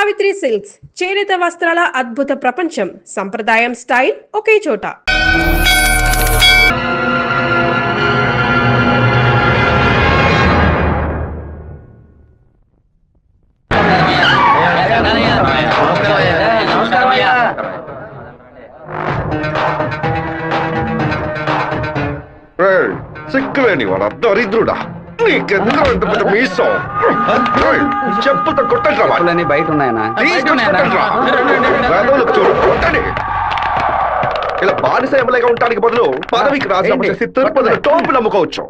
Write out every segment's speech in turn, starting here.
Savitri silks చేనేత వస్త్రాల అద్భుత ప్రపంచం. సంప్రదాయం స్టైల్ ఒకే చోట. సిక్కులేని వాడు దరిద్రుడా, నీకెందుకు అంత పెద్ద మీసం? చెప్పుతో కొట్టండి. బయట ఉన్నాయనా? ఇలా బానిస ఎమ్మెల్యేగా ఉండడానికి బదులు పదవికి రాజీనామా చేసి తిరుపతి టోపు నమ్ముకోవచ్చు.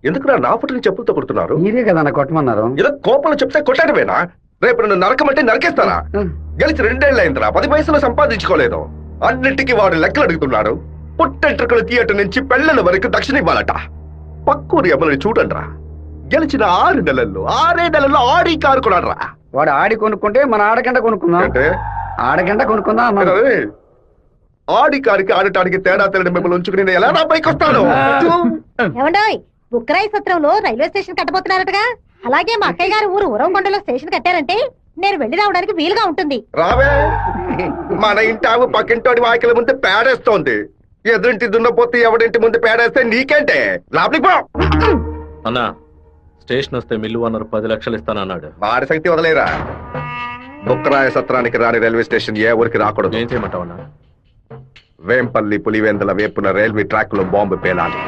ఎందుకు నా ఫోటోని చెప్పులతో కొడుతున్నారు? మీరే కదా కొట్టమన్నారు. ఇలా కోపంలో చెప్తే కొట్టడమేనా? రేపు నన్ను నరకమంటే నరికేస్తారా? గెలిచి 2 ఏళ్ళు అయిందిరా, 10 పైసలు సంపాదించుకోలేదు. అన్నిటికీ వాడు లెక్కలు అడుగుతున్నాడు. పుట్టెంట్రుకలు థియేటర్ నుంచి పెళ్లల వరకు దక్షిణ ఇవ్వాలట. పక్కూరి ఎమ్మెల్యే చూడండిరా, గెలిచిన 6 నెలల్లో ఆడి కారు కొన్నాడ్రా. వాడు ఆడి కొనుక్కుంటే మన ఆడగంట కొనుక్కుందాం అంటే ఆడగంట కొనుక్కుందాం. ఆడి కారికి ఆడటానికి తేడా తెలియని మిమ్మల్ని ఉంచుకుని నేను ఎలా నా పైకి వస్తాను? ఏమండోయ్, బుక్కరాయి సత్రంలో రైల్వే స్టేషన్ కట్టబోతున్నారటగా. అలాగే మా అక్కయ్య గారు ఊరు ఉరవకొండలో స్టేషన్ కట్టారంటే నేను వెళ్లి రావడానికి వీలుగా ఉంటుంది. రావే, మన ఇంటి ఆవు పక్కింటోడి వాకిల ముందు పేడేస్తోంది. ఎదురింటి దున్నపోతే ఎవడింటి ముందు పేడేస్తే నీకేంటే? లోపలికి పో. అన్నా, స్టేషన్ వస్తే మిల్లు ఓనర్ 10 లక్షలు ఇస్తానన్నాడు. వాడి శక్తి వదిలేరా. బుక్కరాయ సత్రానికి రాని రైల్వే స్టేషన్ ఏ ఊరికి రాకూడదు. ఏం చేయమంటావు అన్నా? వేంపల్లి పులివెందుల వేపున రైల్వే ట్రాక్ లో బాంబు పేలాలి.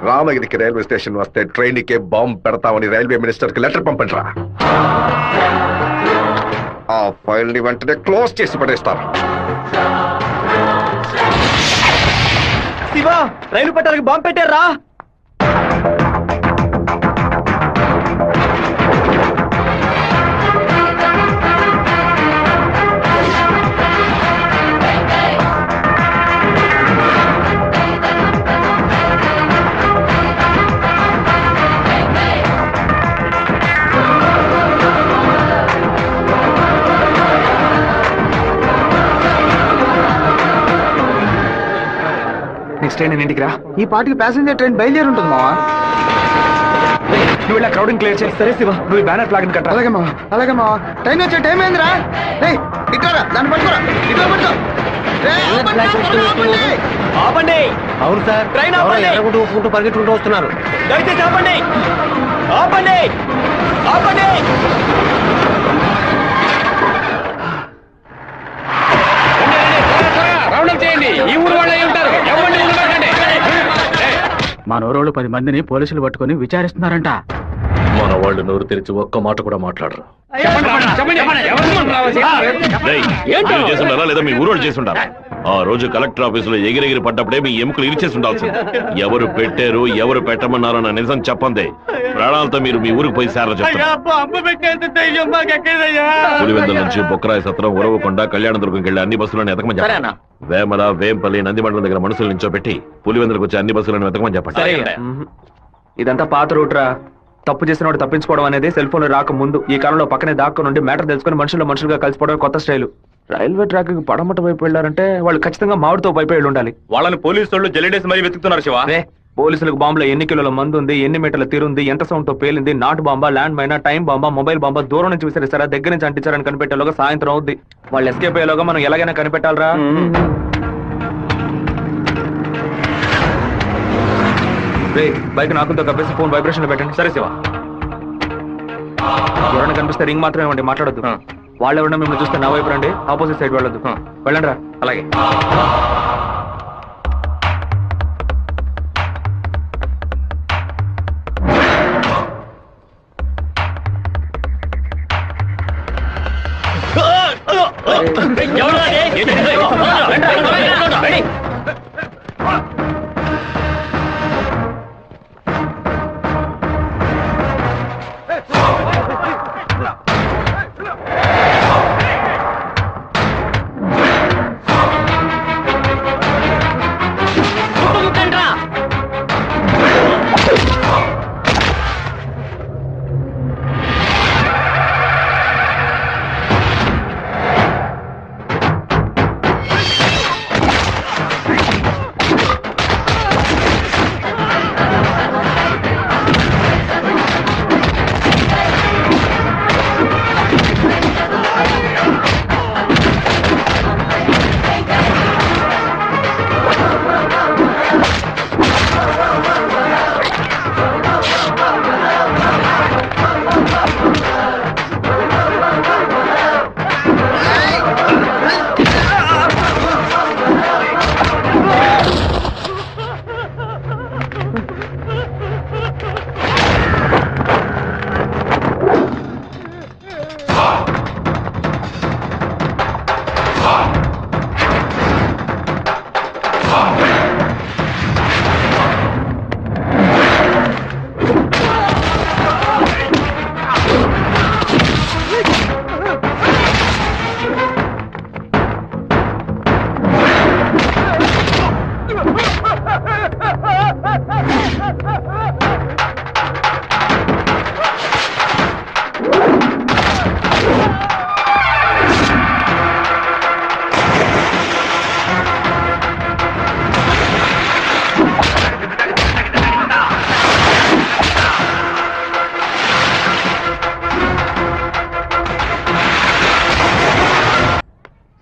రామగిరికి రైల్వే స్టేషన్ వస్తే ట్రైన్ కే బాంబు పెడతామని రైల్వే మినిస్టర్ కి లెటర్ పంపండిరా. ఆ ఫైల్ ని వెంటనే క్లోజ్ చేసి పడేస్తారు. శివా, రైలు పట్టాలకి బాంబు పెట్టారా? నెక్స్ట్ ట్రైన్ ఇంటికి రా. ఈ పాటికి ప్యాసింజర్ ట్రైన్ బయలుదేరి ఉంటుంది మావా. నువ్వు ఇలా క్రౌడింగ్ క్లియర్ చేసి. సరే శివ, నువ్వు బ్యానర్ ఫ్లాగ్ కట్ట. అలాగే మావా, అలాగే మావా. ట్రైన్ వచ్చే టైం ఏందిరా? ఇట్లా దాన్ని పట్టుకోరా, ఇట్లా పట్టుకో. ఆపండి. అవును సార్, ట్రైన్ ఆపండి. పరిగెట్టుకుంటూ వస్తున్నారు. దయచేసి ఆపండి, ఆపండి, ఆపండి. చేయండి, ఈ ఊరు వాళ్ళు అయి ఉంటారు. మా నోరోళ్ళు 10 మందిని పోలీసులు పట్టుకుని విచారిస్తున్నారంట. మన వాళ్ళు నోరు తెరిచి ఒక్క మాట కూడా మాట్లాడరు. చేస్తుండారా లేదా మీ ఊరోళ్ళు చేస్తుండారా? ఆ రోజు కలెక్టర్ ఆఫీసులో ఎగిరెగిరి పడ్డప్పుడే మీ ఎముకలు ఇరిచేసి ఉండాల్సింది. ఎవరు పెట్టారు, ఎవరు పెట్టమన్నారో నా నిజం చెప్పండి. ప్రాణాలతో మీరు మీ ఊరికి పోయి సారా చెప్తారు. పులివెందుల నుంచి బొక్కరాయ సత్రం, ఉరవకొండ, కళ్యాణదుర్గంకి వెళ్ళి అన్ని బస్సులను ఎతకమని చెప్పండి. వేమల, వేంపల్లి, నందిమండలం దగ్గర మనుషులు నించోబెట్టి పులివెందులకు వచ్చి అన్ని బస్సులను వెతకమని చెప్పండి. ఇదంతా పాత రూట్ రా. తప్పు చేసిన వాడు తప్పించుకోవడం అనేది సెల్ ఫోన్ రాక ముందు. ఈ కాలంలో పక్కనే దాక్కు నుండి మ్యాటర్ తెలుసుకుని మనుషులుగా కలిసిపోవడం కొత్త స్టైల్. రైల్వే ట్రాక్ కి పడమట వైపు వెళ్ళారంటే వాళ్ళు ఖచ్చితంగా మామిడితో వైపు వెళ్ళి ఉండాలి. వాళ్ళని పోలీసు వాళ్ళు జల్లెడేసి మరీ వెతుకుతున్నారు శివ. పోలీసులకు బాంబులో ఎన్ని కిలోల మందు ఉంది, ఎన్ని మీటర్ల తీరుంది, ఎంత సౌండ్ తో పేలింది, నాటు బాంబా, ల్యాండ్ మైనా, టైం బాంబా, మొబైల్ బాంబా, దూరం నుంచి విసిరేస్తారా, దగ్గర నుంచి అంటించారని కనిపెట్టేలోగా సాయంత్రం అవుద్ది. వాళ్ళు ఎస్కేప్ అయ్యేలోగా మనం ఎలాగైనా కనిపెట్టాలరా. బైక్ నాకుతో కప్పేసి ఫోన్ వైబ్రేషన్ లో పెట్టండి. సరే శివ. ఎవరైనా కనిపిస్తే రింగ్ మాత్రమే ఇవ్వండి, మాట్లాడొద్దు. వాళ్ళు ఎవరైనా మిమ్మల్ని చూస్తే నా వైపు రండి, ఆపోజిట్ సైడ్ వెళ్ళొద్దు. వెళ్ళండి రా. అలాగే.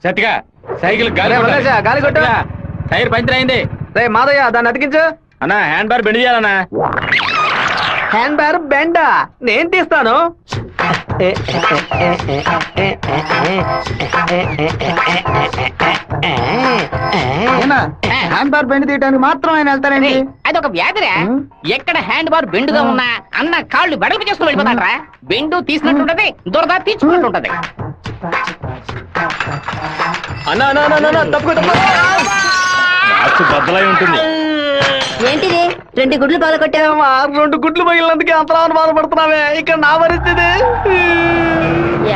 సత్తిగా సైకిల్ రే, వదిలేసా, గాలి కొట్టు. టైర్ పంచర్ అయింది. రే మాదయ్య దాన్ని అతికించు. అన్నా హ్యాండ్ బార్ బెండ్ చేయాలన్నా. హ్యాండ్ బ్యార్ బెండా నేను తీస్తాను. హ్యాండ్ బార్ బెండ్ తీయడానికి మాత్రం ఆయన వెళ్తారండి. అదొక వ్యాధిరా. ఎక్కడ హ్యాండ్ బార్ బెండుగా ఉన్నా అన్న కాళ్ళు వెడల్పు చేసుకుని వెళ్ళిపోతాడరా. బెండు తీసినట్టుంటది, దురద తీర్చుకున్నట్టుంటది. అన్నా తప్పు బద్దలై ఉంటుంది. ఏంటిది 2 గుడ్లు బాగా కొట్టావు? 2 గుడ్లు పగిలినందుకే అంతలా బాధపడుతున్నావే. ఇక్కడ నా పరిస్థితి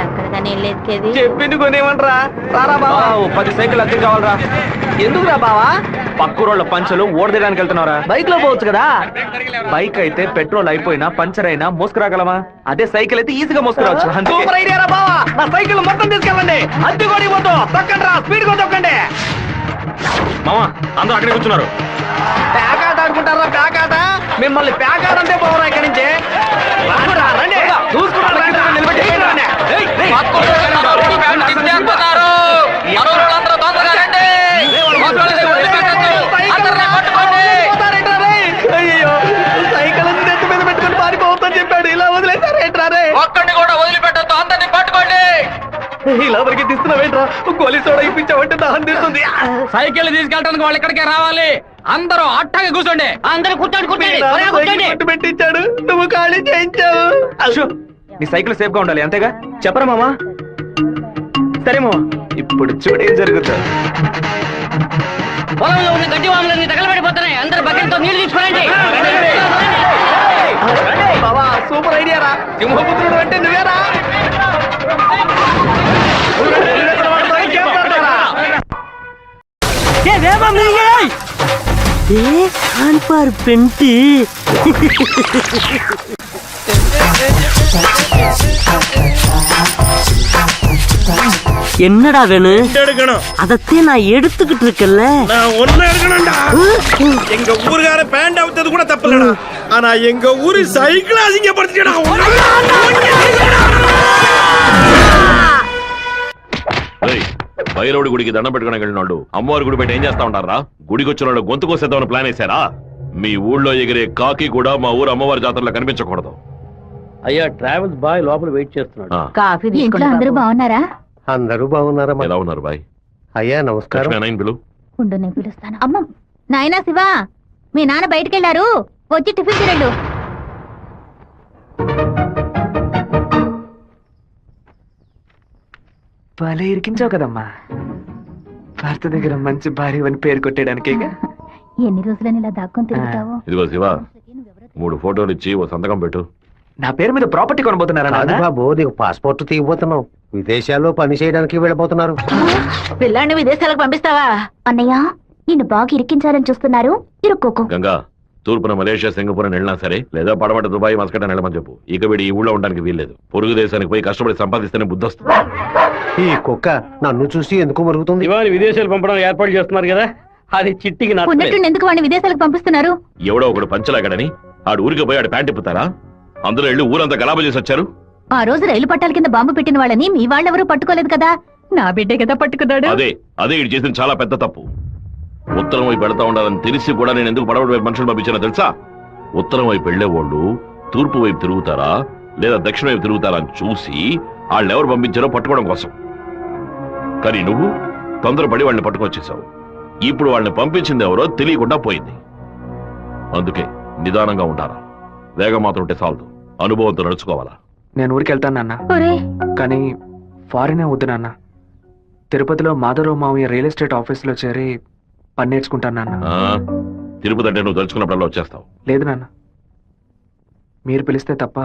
ఎక్కడికని వెళ్ళేది? చెప్పింది కొనేమంటరా? రారా బావా. 10 సైకిల్ అద్దె కావాలరా. ఎందుకురా బావా? పక్కూరోళ్ళ పంచలు ఓడదీయడానికి వెళ్తున్నారా? బైక్ లో పోవచ్చు కదా. బైక్ అయితే పెట్రోల్ అయిపోయినా పంచర్ అయినా మోసుకురాగలమా? అదే సైకిల్ అయితే ఈజీగా మోసుకురావచ్చు. అందుకే సూపర్ ఐడియా రా బావా. నా సైకిల్ మొత్తం తీసుకెళ్ళండి. అద్దె కొడి పోతూ తొక్కండి రా, స్పీడ్ గా తొక్కండి. మామా అందరూ అక్కడే కూర్చున్నారు. ప్యాకాట ఆడుకుంటారా? ప్యాకాట మిమ్మల్ని ప్యాకాట అంటే పోవరా ఇక్కడి నుంచి. రండిరా, రండి. చూసుకుంటా రండి, నిలబెట్టి రండి. ఏయ్, ఏయ్. అయ్యో, సైకిల్ నెత్తి మీద పెట్టుకుని పారిపోవద్దని చెప్పాడు. ఇలా వదిలేసారేంట్రా రే? ఒక్కడిని కూడా వదిలిపెట్టద్దు, అందరినీ పట్టుకోండి. ఇలా దొరికి తీస్తున్నావేంట్రా? గోలీ సోడా ఇప్పించావంటే దాహం తీస్తుంది. సైకిల్ తీసుకెళ్ళడానికి వాళ్ళు ఇక్కడికే రావాలి. అందరూ అట్టగా కూర్చోండి. అందరూ కూర్చోండి, కూర్చోండి, నా త్వరగా సైకిల్ కూర్చోండి. పట్టు పెట్టించాడు, నువ్వు ఖాళీ చేయించావు. అశో, నీ సైకిల్ సేఫ్ గా ఉండాలి అంతేగా. చెప్పరా మామా? సరే మామా. ఇప్పుడు చూడు ఏం జరుగుతుంది. పొలంలో ఉన్న గడ్డి వాములన్నీ తగలబడిపోతున్నాయి. అందరూ బకెట్తో నీళ్లు తీసుకోండి. బావా సూపర్ ఐడియా రా. సింహపుత్రుడు అంటే నువ్వేరా? என்னடா வேணும்? அதத்தே நான் எடுத்துக்கிட்டு இருக்கேன்ல. நான் ஒண்ணு எடுக்கணும்டா. எங்க ஊருக்கார பேண்ட் அவுத்தது கூட தப்புலடா. ஆனா எங்க ஊரு சைக்கிள் அசிங்கப்படுத்திடா. బైరవుడి గుడికి దండం పెట్టుకోవడానికి వెళ్ళినాడు అమ్మవారి గుడి బయట ఏం చేస్తా ఉంటారా? గుడికి వచ్చిన వాళ్ళు గొంతు కోసేద్దామని ప్లాన్ వేశారా? మీ ఊళ్ళో ఎగిరే కాకి కూడా మా ఊరు అమ్మవారి జాతరలో కనిపించకూడదు. అయ్యా ట్రావెల్స్ బాయ్ లోపల వెయిట్ చేస్తున్నాడు. కాఫీ ఇంట్లో అందరూ బాగున్నారా? అందరూ బాగున్నారమ్మా. ఎలా ఉన్నారు బాయ్? అయ్యా నమస్కారం. పిలు. ఉండు నేను పిలుస్తాను. అమ్మ నాయనా శివ, మీ నాన్న బయటకెళ్లారు, వచ్చి టిఫిన్ తినండు. భలే ఇరికించావు కదమ్మా. భర్త దగ్గర మంచి భార్య అని పేరు కొట్టేయడానికి. ఎన్ని రోజులని ఇలా దాక్కొని తిరుగుతావు? ఇదిగో శివ, 3 ఫోటోలు ఇచ్చి ఓ సంతకం పెట్టు. నా పేరు మీద ప్రాపర్టీ కొనబోతున్నారా నాన్న? బాబు నీకు పాస్పోర్ట్ తీయబోతున్నావు. విదేశాల్లో పని చేయడానికి వెళ్ళబోతున్నారు. పిల్లాన్ని విదేశాలకు పంపిస్తావా? అన్నయ్య నిన్ను బాగా ఇరికించాలని చూస్తున్నారు, ఇరుక్కోకు. గంగా, తూర్పున మలేషియా సింగపూర్ అని వెళ్ళినా సరే, లేదా పడమట దుబాయ్ మస్కట్ అని వెళ్ళమని చెప్పు. ఇక వీడి ఈ ఊళ్ళో ఉండడానికి వీల్లేదు. పొరుగు దేశానికి పోయి కష్టపడి సంపాదిస్తేనే బుద్ధి వస్తుంది. ఈ కుక్క నన్ను చూసి ఎందుకు మరుగుతుంది? ఇవాళ విదేశాలు పంపడం ఏర్పాటు చేస్తున్నారు కదా, అది చిట్టికి ఉన్నట్టుండి ఎందుకు వాడిని విదేశాలకు పంపిస్తున్నారు? ఎవడో ఒకడు పంచలాగడని ఆడు ఊరికి పోయి ఆడు ప్యాంట్ ఇప్పుతారా? అందులో వెళ్ళి ఊరంతా గలాబా చేసి వచ్చారు. ఆ రోజు రైలు పట్టాల కింద బాంబు పెట్టిన వాళ్ళని మీ వాళ్ళెవరూ పట్టుకోలేదు కదా. నా బిడ్డే కదా పట్టుకున్నాడు. అదే ఇటు చేసిన చాలా పెద్ద తప్పు. ఉత్తరం వైపు వెళ్తా ఉండాలని తెలిసి కూడా నేను ఎందుకు పడవడి వైపు మనుషులు పంపించానో తెలుసా? ఉత్తరం వైపు వెళ్లేవాళ్ళు తూర్పు వైపు తిరుగుతారా లేదా దక్షిణ వైపు తిరుగుతారా అని చూసి వాళ్ళు ఎవరు పంపించారో పట్టుకోవడం కోసం. కానీ నువ్వు తొందరపడి వాళ్ళని పట్టుకొచ్చేసావు. ఇప్పుడు వాళ్ళని పంపించింది ఎవరో తెలియకుండా పోయింది. అందుకే నిదానంగా ఉంటారా. వేగం మాత్రం ఉంటే చాలదు, అనుభవంతో నడుచుకోవాలా. నేను ఊరికి వెళ్తాను నాన్న, కానీ ఫారినే వద్దు నాన్న. తిరుపతిలో మాధవరావు మావయ్య రియల్ ఎస్టేట్ ఆఫీస్ లో చేరి పని నేర్చుకుంటాను నాన్న. తిరుపతి అంటే నువ్వు తలుచుకున్నప్పుడల్లా వచ్చేస్తావు. లేదు నాన్న, మీరు పిలిస్తే తప్ప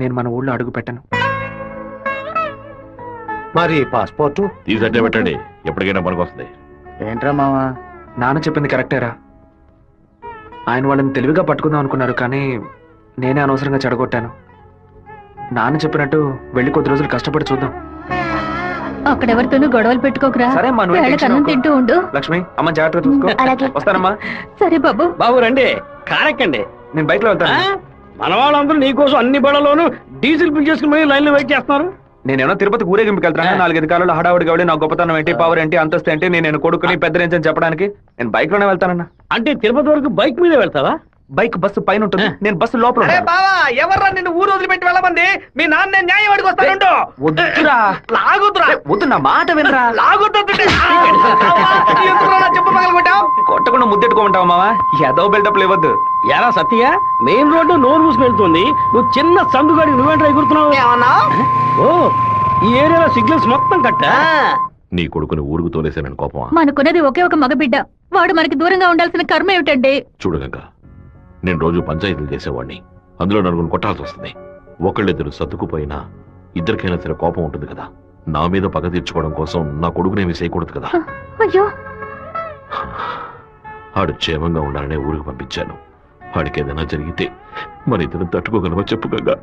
నేను మన ఊళ్ళో అడుగు పెట్టను. మరి పాస్పోర్టు తీసట్టే పెట్టండి, ఎప్పటికైనా పనికొస్తుంది. ఏంట్రా మావా? నాన్న చెప్పింది కరెక్టేరా. ఆయన వాళ్ళని తెలివిగా పట్టుకుందాం అనుకున్నారు, కానీ నేనే అనవసరంగా చెడగొట్టాను. నాన్న చెప్పినట్టు వెళ్ళి కొద్ది రోజులు కష్టపడి చూద్దాం. అక్కడెవరితోనూ గొడవలు పెట్టుకోకరా. సరే అమ్మా, నువ్వు వేళకి అన్నం తింటూ ఉండు. లక్ష్మి అమ్మ జాగ్రత్తగా చూసుకో. అలాగే. వస్తానమ్మా. సరే బాబు. బాబు రండి, కారెక్కండి. నేను బైక్ లో వెళ్తాను. మన వాళ్ళందరూ నీకోసం అన్ని బళ్ళలోనూ డీజిల్ ఫిల్ చేసుకుని లైన్ లో వెయిట్ చేస్తున్నారు. నేనేమో తిరుపతికి ఊరేగింపుకి వెళ్తాను 4-5 కాలంలో హడావుడిగా వెళ్ళి నా గొప్పతనం ఏంటి పవర్ ఏంటి అంతస్తు ఏంటి నేను కొడుకుని పెద్ద రేంజ్ అని చెప్పడానికి నేను బైక్ లోనే వెళ్తానన్నా. అంటే తిరుపతి వరకు బైక్ మీద వెళ్తావా? బైక్ బస్సు పైన ఉంటుంది, నేను బస్సు లోపల ఉంటాను. బావా ఎవర్రా నిన్ను ఊరు వదిలిపెట్టి వెళ్ళమంది? మీ నాన్న నేను న్యాయం అడిగి వస్తానుండు. వద్దురా లాగుతురా. వద్దు, నా మాట వినరా. లాగుతుంటే చెప్పు పగలగొట్టావు. కొట్టకుండా ముద్దెట్టుకోమంటావా మావా? ఏదో బిల్డప్ లేవద్దు. ఎరా సత్య, మెయిన్ రోడ్డు నోరు మూసుకు వెళ్తుంది, నువ్వు చిన్న సందుగాడి నువ్వేంట్రా ఎగురుతున్నావు? ఓ, ఈ ఏరియాలో సిగ్నల్స్ మొత్తం కట్టా. నీ కొడుకుని ఊరుకు తోలేసానని కోపమా? మనకున్నది ఒకే ఒక మగబిడ్డ, వాడు మనకి దూరంగా ఉండాల్సిన కర్మ ఏమిటండి? చూడు గంగా, నేను రోజు పంచాయతీలు చేసేవాడిని, అందులో నలుగురు కొట్టాల్సి వస్తుంది. ఒకళ్ళిద్దరు సర్దుకుపోయినా ఇద్దరికైనా సరే కోపం ఉంటుంది కదా. నా మీద పగ తీర్చుకోవడం కోసం నా కొడుకునేమి చేయకూడదు కదా. అయ్యో, ఆడు క్షేమంగా ఉండాలనే ఊరికి పంపించాను. వాడికి ఏదైనా జరిగితే మన ఇద్దరు తట్టుకోగలవా చెప్పు గంగా?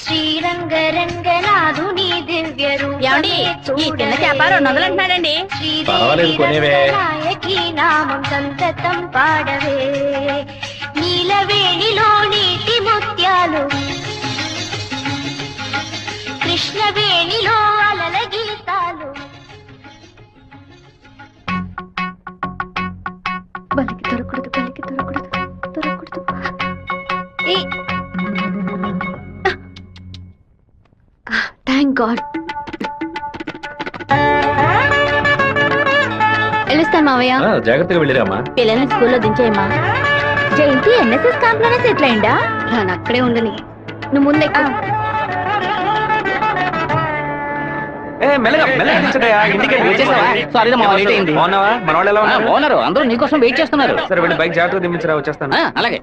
శ్రీరంగరంగనాథుని దివ్య ఏమండి, ఈ చిన్న చేప 200 అంటున్నాడండి. నామం సంతతం పాడవే, నీలవేణిలో నీటి ముత్యాలు, కృష్ణవేణిలో అలల గీతాలు. బలికి దొరకూడదు, బలికి దొరకూడదు, దొరకూడదు. Thank God. వెళ్ళొస్తాను మావయ్య. జాగ్రత్తగా వెళ్ళిరామా. పిల్లల్ని స్కూల్లో దించేయమ్మా. జయంతి ఎన్ఎస్ఎస్ క్యాంప్ లోనే సెటిల్ అయిందా? నేను అక్కడే ఉండని, నువ్వు ముందే. బాగున్నారు, అందరూ నీకోసం వెయిట్ చేస్తున్నారు. సరే వెళ్ళి బైక్ జాగ్రత్తగా దింపించరా, వచ్చేస్తాను. అలాగే.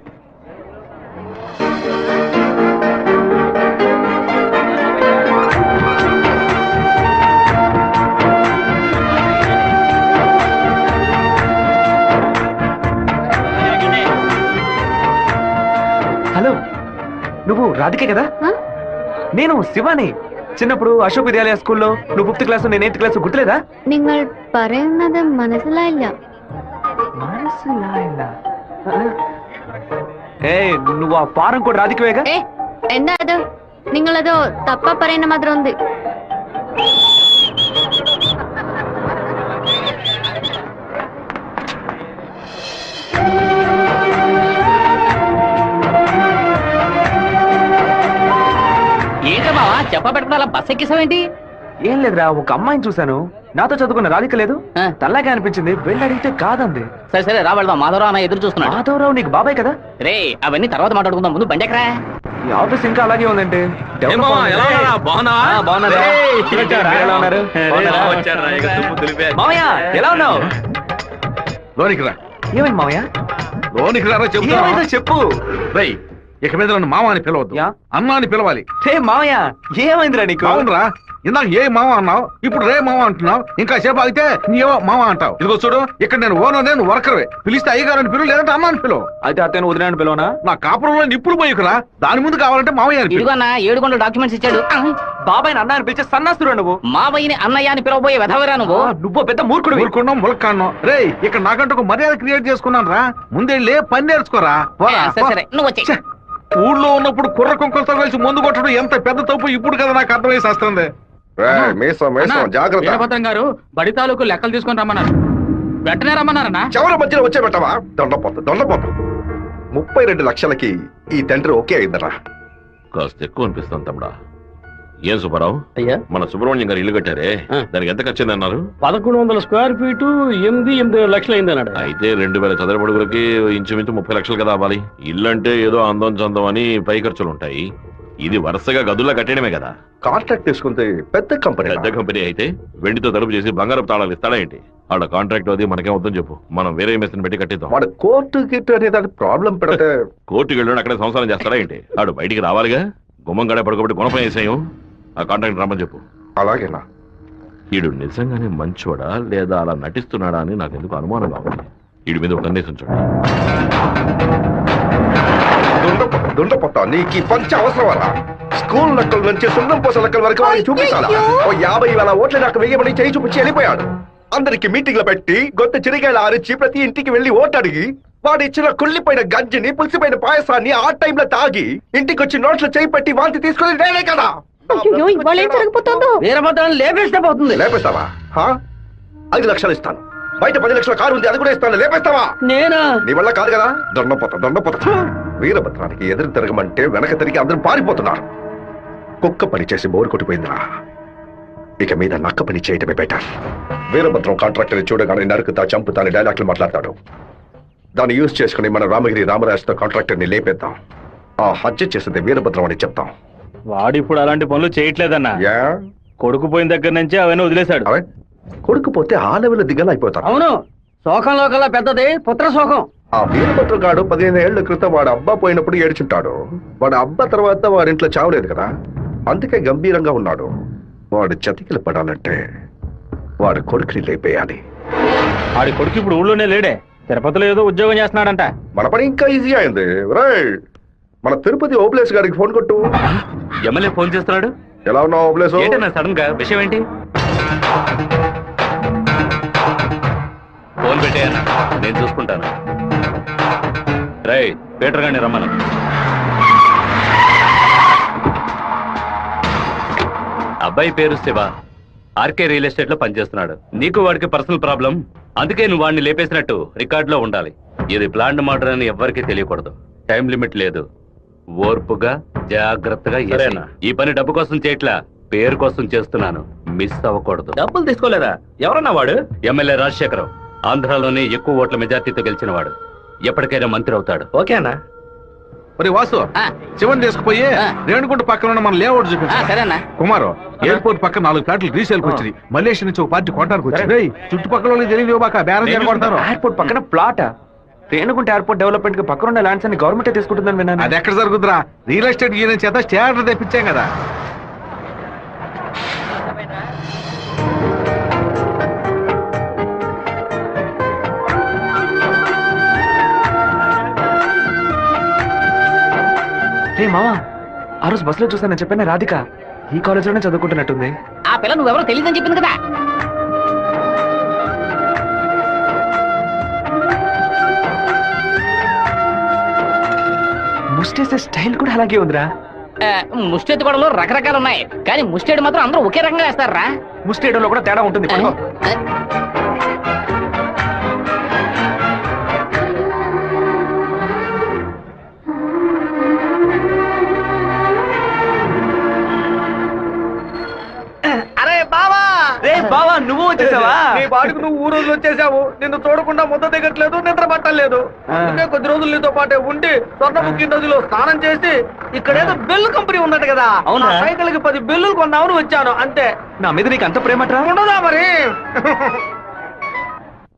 హలో, నువ్వు రాధికే కదా? నేను శివాని. చిన్నప్పుడు అశోక్ విద్యాలయ స్కూల్లో నువ్వు 5th క్లాస్ నేను 8th క్లాస్ గుర్తులేదా? നിങ്ങൾ പറയുന്നത് മനസ്സിലായില്ല. నువ్వు ఆ ఫారం కూడా రాధికవేగా? എന്താ അത്? നിങ്ങളത് തപ്പ പറയുന്ന മാത്രം ഉണ്ട്. ఏంటమ్మా చెప్ప పెడతా బస్ ఎక్కిసావేంటి? ఏం లేదురా, ఒక అమ్మాయిని చూశాను, నాతో చదువుకున్న రాధిక లేదు, తల్లాగా అనిపించింది, వెళ్ళి అడిగితే కాదంది. సరే సరే రా వెళ్దాం, మాధవరావు అన్న ఎదురు చూస్తున్నాడు. మాధవరావు నీకు బాబాయ్ కదా? రే అవన్నీ తర్వాత మాట్లాడుకుందాం, ముందు బండి ఎక్కరా. ఈ ఆఫీస్ ఇంకా అలాగే ఉందంటే. మామయ్య ఎలా ఉన్నావు? లోనికి రా. ఏమైంది మామయ్య? లోనికి రా చెప్పు. ఇక మీద నన్ను మామ అని పిలవద్దు, అన్నా అని పిలవాలి. మామయ్య ఏమైందిరా నీకు? అవునరా, ఇందాక ఏ మామ అన్నావు, ఇప్పుడు రే మామ అంటున్నావు, ఇంకా సేపు ఆగితే నీవో మామ అంటావు. ఇదిగో చూడు, ఇక్కడ నేను ఓనర్, నేను వర్కర్వే. పిలిస్తే అయ్యగారని పిలువు, లేదంటే అమ్మ అని పిలువు. అయితే అతను వదిలేని పిలవనా? నా కాపురంలో నిప్పులు పోయికురా, దాని ముందు కావాలంటే మామయ్య అని పిలువు. ఇదిగోన్నా 7 గంటల డాక్యుమెంట్స్ ఇచ్చాడు. బాబాయ్ అన్న అని పిలిచే సన్నాసురా నువ్వు. మావయ్యని అన్నయ్య అని పిలవబోయే వెధవరా నువ్వు. నువ్వు పెద్ద మూర్ఖుడు. ఊరుకున్నాం ములక్కాన్నాం. రే ఇక్కడ నాకంటూ ఒక మర్యాద క్రియేట్ చేసుకున్నాను రా, ముందే పని నేర్చుకోరా. సరే నువ్వు వచ్చే. ఊళ్ళో ఉన్నప్పుడు కుర్ర కుంకలతో కలిసి ముందు కొట్టడం ఎంత పెద్ద తప్పు ఇప్పుడు కదా నాకు అర్థమయ్యేసి వస్తుంది. వీరభద్రం గారు బడి తాలూకు లెక్కలు తీసుకొని రమ్మన్నారు, వెంటనే రమ్మన్నారన్నా. చెవర మధ్యలో వచ్చే పెట్టవా? దొండపోతు 32 లక్షలకి ఈ తండ్రి ఓకే అయిందరా. కాస్త ఎక్కువ అనిపిస్తాను తమ్ముడా. ఏం సుబ్బారావు, అయ్యా మన సుబ్రహ్మణ్యం గారు ఇల్లు కట్టారే, దానికి ఎంత ఖర్చు అన్నారు? 1100 స్క్వేర్ ఫీటు 8 లక్షలు అయింది అన్నాడు. అయితే 2000 చదరపడుగులకి ఇంచుమించు 30 లక్షలు కదా అవ్వాలి. ఇల్లు అంటే ఏదో అందం చందం అని పై ఖర్చులు ఉంటాయి, ఇది వరుసగా గదుల్లో కట్టడమే కదా. కాంట్రాక్ట్ తీసుకుంటే పెద్ద కంపెనీ అయితే వెండితో తలుపు చేసి బంగారపు తాళాలు ఇస్తాడా ఏంటి? ఆడ కాంట్రాక్ట్ అది మనకేం వద్దని చెప్పు, మనం వేరే మేస్త్రిని పెట్టి కట్టిద్దాం. వాడు కోర్టు గిట్టు అనేది ప్రాబ్లం పెడితే కోర్టుకి వెళ్ళి అక్కడే సంసారం చేస్తాడా ఏంటి? ఆడు బయటికి రావాలిగా, గుమ్మం గడే పడుకోబెట్టి గుణపం వేసేయం. ఆ కాంట్రాక్ట్ రమ్మని చెప్పు. అలాగేనా? ఈడు నిజంగానే మంచోడా లేదా అలా నటిస్తున్నాడా అని నాకు ఎందుకు అనుమానంగా ఉంది. ఈడి మీద ఒక కన్నేసి ఉంచండి. దుండపోతా నీకు పంచ అవసరమా? స్కూల్ లెక్కల నుంచి సున్నం పూస లెక్కల వరకు వాడిని చూపించాలా? ఓ 50,000 ఓట్లు నాకు వెయ్యమని చేయి చూపించి వెళ్ళిపోయాడు. అందరికి మీటింగ్లు పెట్టి గొంతు చిరిగాయలు ఆరించి ప్రతి ఇంటికి వెళ్లి ఓటు అడిగి వాడు ఇచ్చిన కుళ్ళిపోయిన గంజిని పులిసిపోయిన పాయసాన్ని ఆ టైంలో తాగి ఇంటికి వచ్చి నోట్స్ చేయి పెట్టి వాంతి తీసుకుని నేనే కదా. అయ్యో ఇవాళ ఏం జరగబోతోందో. వీరభద్రాన్ని లేపేస్తే పోతుంది. లేపేస్తావా? 5 లక్షలు ఇస్తాను. బయట 10 లక్షల కారు ఉంది, అది కూడా ఇస్తాను. లేపేస్తావా? నేనా? నీ వల్ల కాదు కదా. దొండపోతా. వీరభద్రానికి ఎదురు తిరగమంటే వెనక తిరిగి అందరూ పారిపోతున్నారు. కుక్క పని చేసి బోరు కొట్టిపోయిందిరా. ఇక మీద నక్క పని చేయటమే బెటర్. వీరభద్రం కాంట్రాక్టర్ చూడగానే నరుకుతా చంపుతాని డైలాగ్లు మాట్లాడతాడు. దాన్ని యూజ్ చేసుకుని మన రామగిరి రామరాజుతో కాంట్రాక్టర్ ని లేపేద్దాం. ఆ హత్య చేసింది వీరభద్రం అని చెప్తాం. వాడు ఇప్పుడు అలాంటి పనులు చేయట్లేదన్నా. కొడుకు పోయిన దగ్గర నుంచి అవన్నీ వదిలేశాడు. కొడుకు పోతే ఆ లెవెల్ దిగలైపోతాడు. అవును, శోకంలో కల్లా పెద్దది పుత్ర శోకం. ఆ వీరభద్రం గాడు 15 ఏళ్ల క్రితం వాడు అబ్బా పోయినప్పుడు ఏడ్చుంటాడు. వాడు అబ్బా తర్వాత వాడింట్లో చావలేదు కదా, అందుకే గంభీరంగా ఉన్నాడు. వాడు చతికిలు పడాలంటే వాడు కొడుకుని లేపేయాలి. వాడి కొడుకు ఇప్పుడు ఊళ్ళోనే లేడే, తిరుపతిలో ఏదో ఉద్యోగం చేస్తున్నాడంట. మన పని ఇంకా ఈజీ అయింది. రైట్, మన తిరుపతి ఓబ్లేస్ గారికి ఫోన్ కొట్టు. ఎమ్మెల్యే ఫోన్ చేస్తున్నాడు. ఎలా ఉన్నావు ఓబ్లేస్? సడన్ గా విషయం ఏంటి? ఫోన్ పెట్టేయన్నా, నేను చూసుకుంటాను. రై పీటర్ గారిని రమ్మను. అబ్బాయి పేరు శివ, ఆర్కే రియల్ ఎస్టేట్ లో పనిచేస్తున్నాడు. నీకు వాడికి పర్సనల్ ప్రాబ్లం, అందుకే నువ్వు వాడిని లేపేసినట్టు రికార్డులో ఉండాలి. ఇది ప్లాంట్ మర్డర్ అని ఎవ్వరికీ తెలియకూడదు. టైం లిమిట్ లేదు. ఓర్పుగా జాగ్రత్తగా. ఈ పని డబ్బు కోసం చేయట్లా, పేరు కోసం చేస్తున్నాను. మిస్ అవ్వకూడదు. డబ్బులు తీసుకోలేదా? ఎవరన్నా వాడు? ఎమ్మెల్యే రాజశేఖరం, ఆంధ్రాలోనే ఎక్కువ ఓట్ల మెజార్టీతో గెలిచిన వాడు. ఎప్పటికైనా మంత్రి అవుతాడు. ఓకేనా? మరి వాసు, శివన్ తీసుకుపోయి రేణుగుంట పక్కన ఉన్న మన లేఅవుట్ చూపించు. కుమారు, ఎయిర్పోర్ట్ పక్కన 4 ఫ్లాట్లు రీసేల్కి వచ్చింది. మలేషియా నుంచి ఒక పార్టీ కొనడానికి వచ్చింది. చుట్టుపక్కల వాళ్ళకి తెలియదు బాక బేరం చేయబడతారు. ఎయిర్పోర్ట్ పక్కన ప్లాట్. రేణుగుంట ఎయిర్పోర్ట్ డెవలప్మెంట్ కి పక్కన ఉన్న ల్యాండ్స్ అన్ని గవర్నమెంట్ తీసుకుంటుందని విన్నాను. అది ఎక్కడ జరుగుతురా? రియల్ ఎస్టేట్ యూనియన్ చేత స్టాండర్డ్ తెప్పించాం కదా. రే మావా, ఆ రోజు బస్సులో చూసానని చెప్పాను రాధిక ఈ కాలేజ్ లోనే చదువుకుంటున్నట్టుంది. ఆ పిల్ల నువ్వెవరో తెలియదని చెప్పింది కదా. ముస్టేసే స్టైల్ కూడా అలాగే ఉందిరా. ముష్టెత్తి గొడవలు రకరకాలు ఉన్నాయి, కానీ ముష్టేడు మాత్రం అందరూ ఒకే రకంగా వేస్తారా. ముస్టేడులో కూడా తేడా ఉంటుంది. అరే బావా! రే బావా, నువ్వు వచ్చేసావా? నీ బాడుకు నువ్వు ఊరోజు వచ్చేసావు. నిన్ను చూడకుండా ముద్ద దిగట్లేదు, నిద్ర పట్టలేదు. అందుకే కొద్ది రోజులు నీతో పాటే ఉండి స్వర్ణముఖి నదిలో స్నానం చేసి ఇక్కడేదో బెల్లు కంపెనీ ఉన్నట్టు కదా, అవునా, సైకిల్ కి 10 బెల్లులు కొన్నావును వచ్చాను అంతే. నా మీద నీకు అంత ప్రేమట్రా? ఉండదా మరి?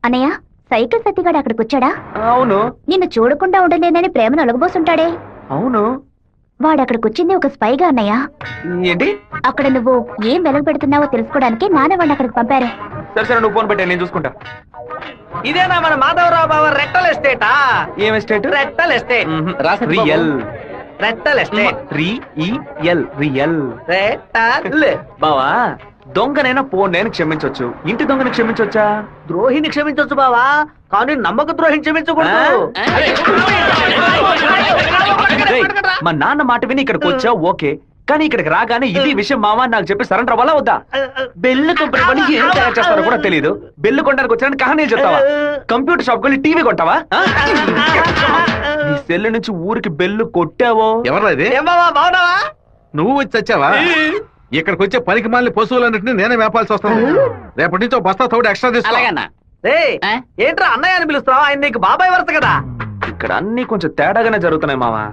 అన్నయ్య, సైకిల్ సత్తిగాడు అక్కడికి వచ్చాడా? అవును. నిన్ను చూడకుండా ఉండలేనని ప్రేమను ఒలగబోసుంటాడే. అవును. వాడు అక్కడికి వచ్చింది ఒక స్పైగా అన్నయ్య. ఏంటి? అక్కడ నువ్వు ఏం వెలగ పెడుతున్నావో తెలుసుకోవడానికి నాన్న వాడిని అక్కడికి పంపారు. సరే నువ్వు ఫోన్ పెట్టా, నేను చూసుకుంటా. ఇదేనా మన మాధవరావు బావ రెట్టల్ ఎస్టేటా? ఏం ఎస్టేట్? రెట్టల్ ఎస్టేట్. రియల్ రెట్టల్ ఎస్టేట్. రియల్ రెట్టల్. బావా, దొంగనైనా నేను క్షమించొచ్చు, ఇంటి దొంగని క్షమించొచ్చా? ద్రోహిని క్షమించొచ్చు బావా, కానీ నమ్మక ద్రోహిని క్షమించకూడదు. మా నాన్న మాట విని ఇక్కడికి వచ్చావు ఓకే, కానీ ఇక్కడికి రాగానే ఇది విషయం మావా నాకు చెప్పి సరెండర్ అవ్వాలా వద్దా? బెల్లు కంపెనీ పని ఏం తయారు చేస్తారో కూడా తెలియదు. బెల్లు కొనడానికి వచ్చానని కహానీ చెప్తావా? కంప్యూటర్ షాప్ కొని టీవీ కొంటావా? నీ సెల్ నుంచి ఊరికి బెల్లు కొట్టావో? ఎవరది? బాగున్నావా? నువ్వు వచ్చి వచ్చావా? ఇక్కడికి వచ్చే పనికి మాలిన పశువులన్నింటినీ నేనే మేపాల్సి వస్తుంది. రేపటి నుంచి బస్తా తోడు ఎక్స్ట్రా తీసుకో. ఏంట్రా అన్నయ్య అని పిలుస్తావా? ఆయన నీకు బాబాయ్ వరుస కదా. ఇక్కడ అన్ని కొంచెం తేడాగానే జరుగుతున్నాయి మావా.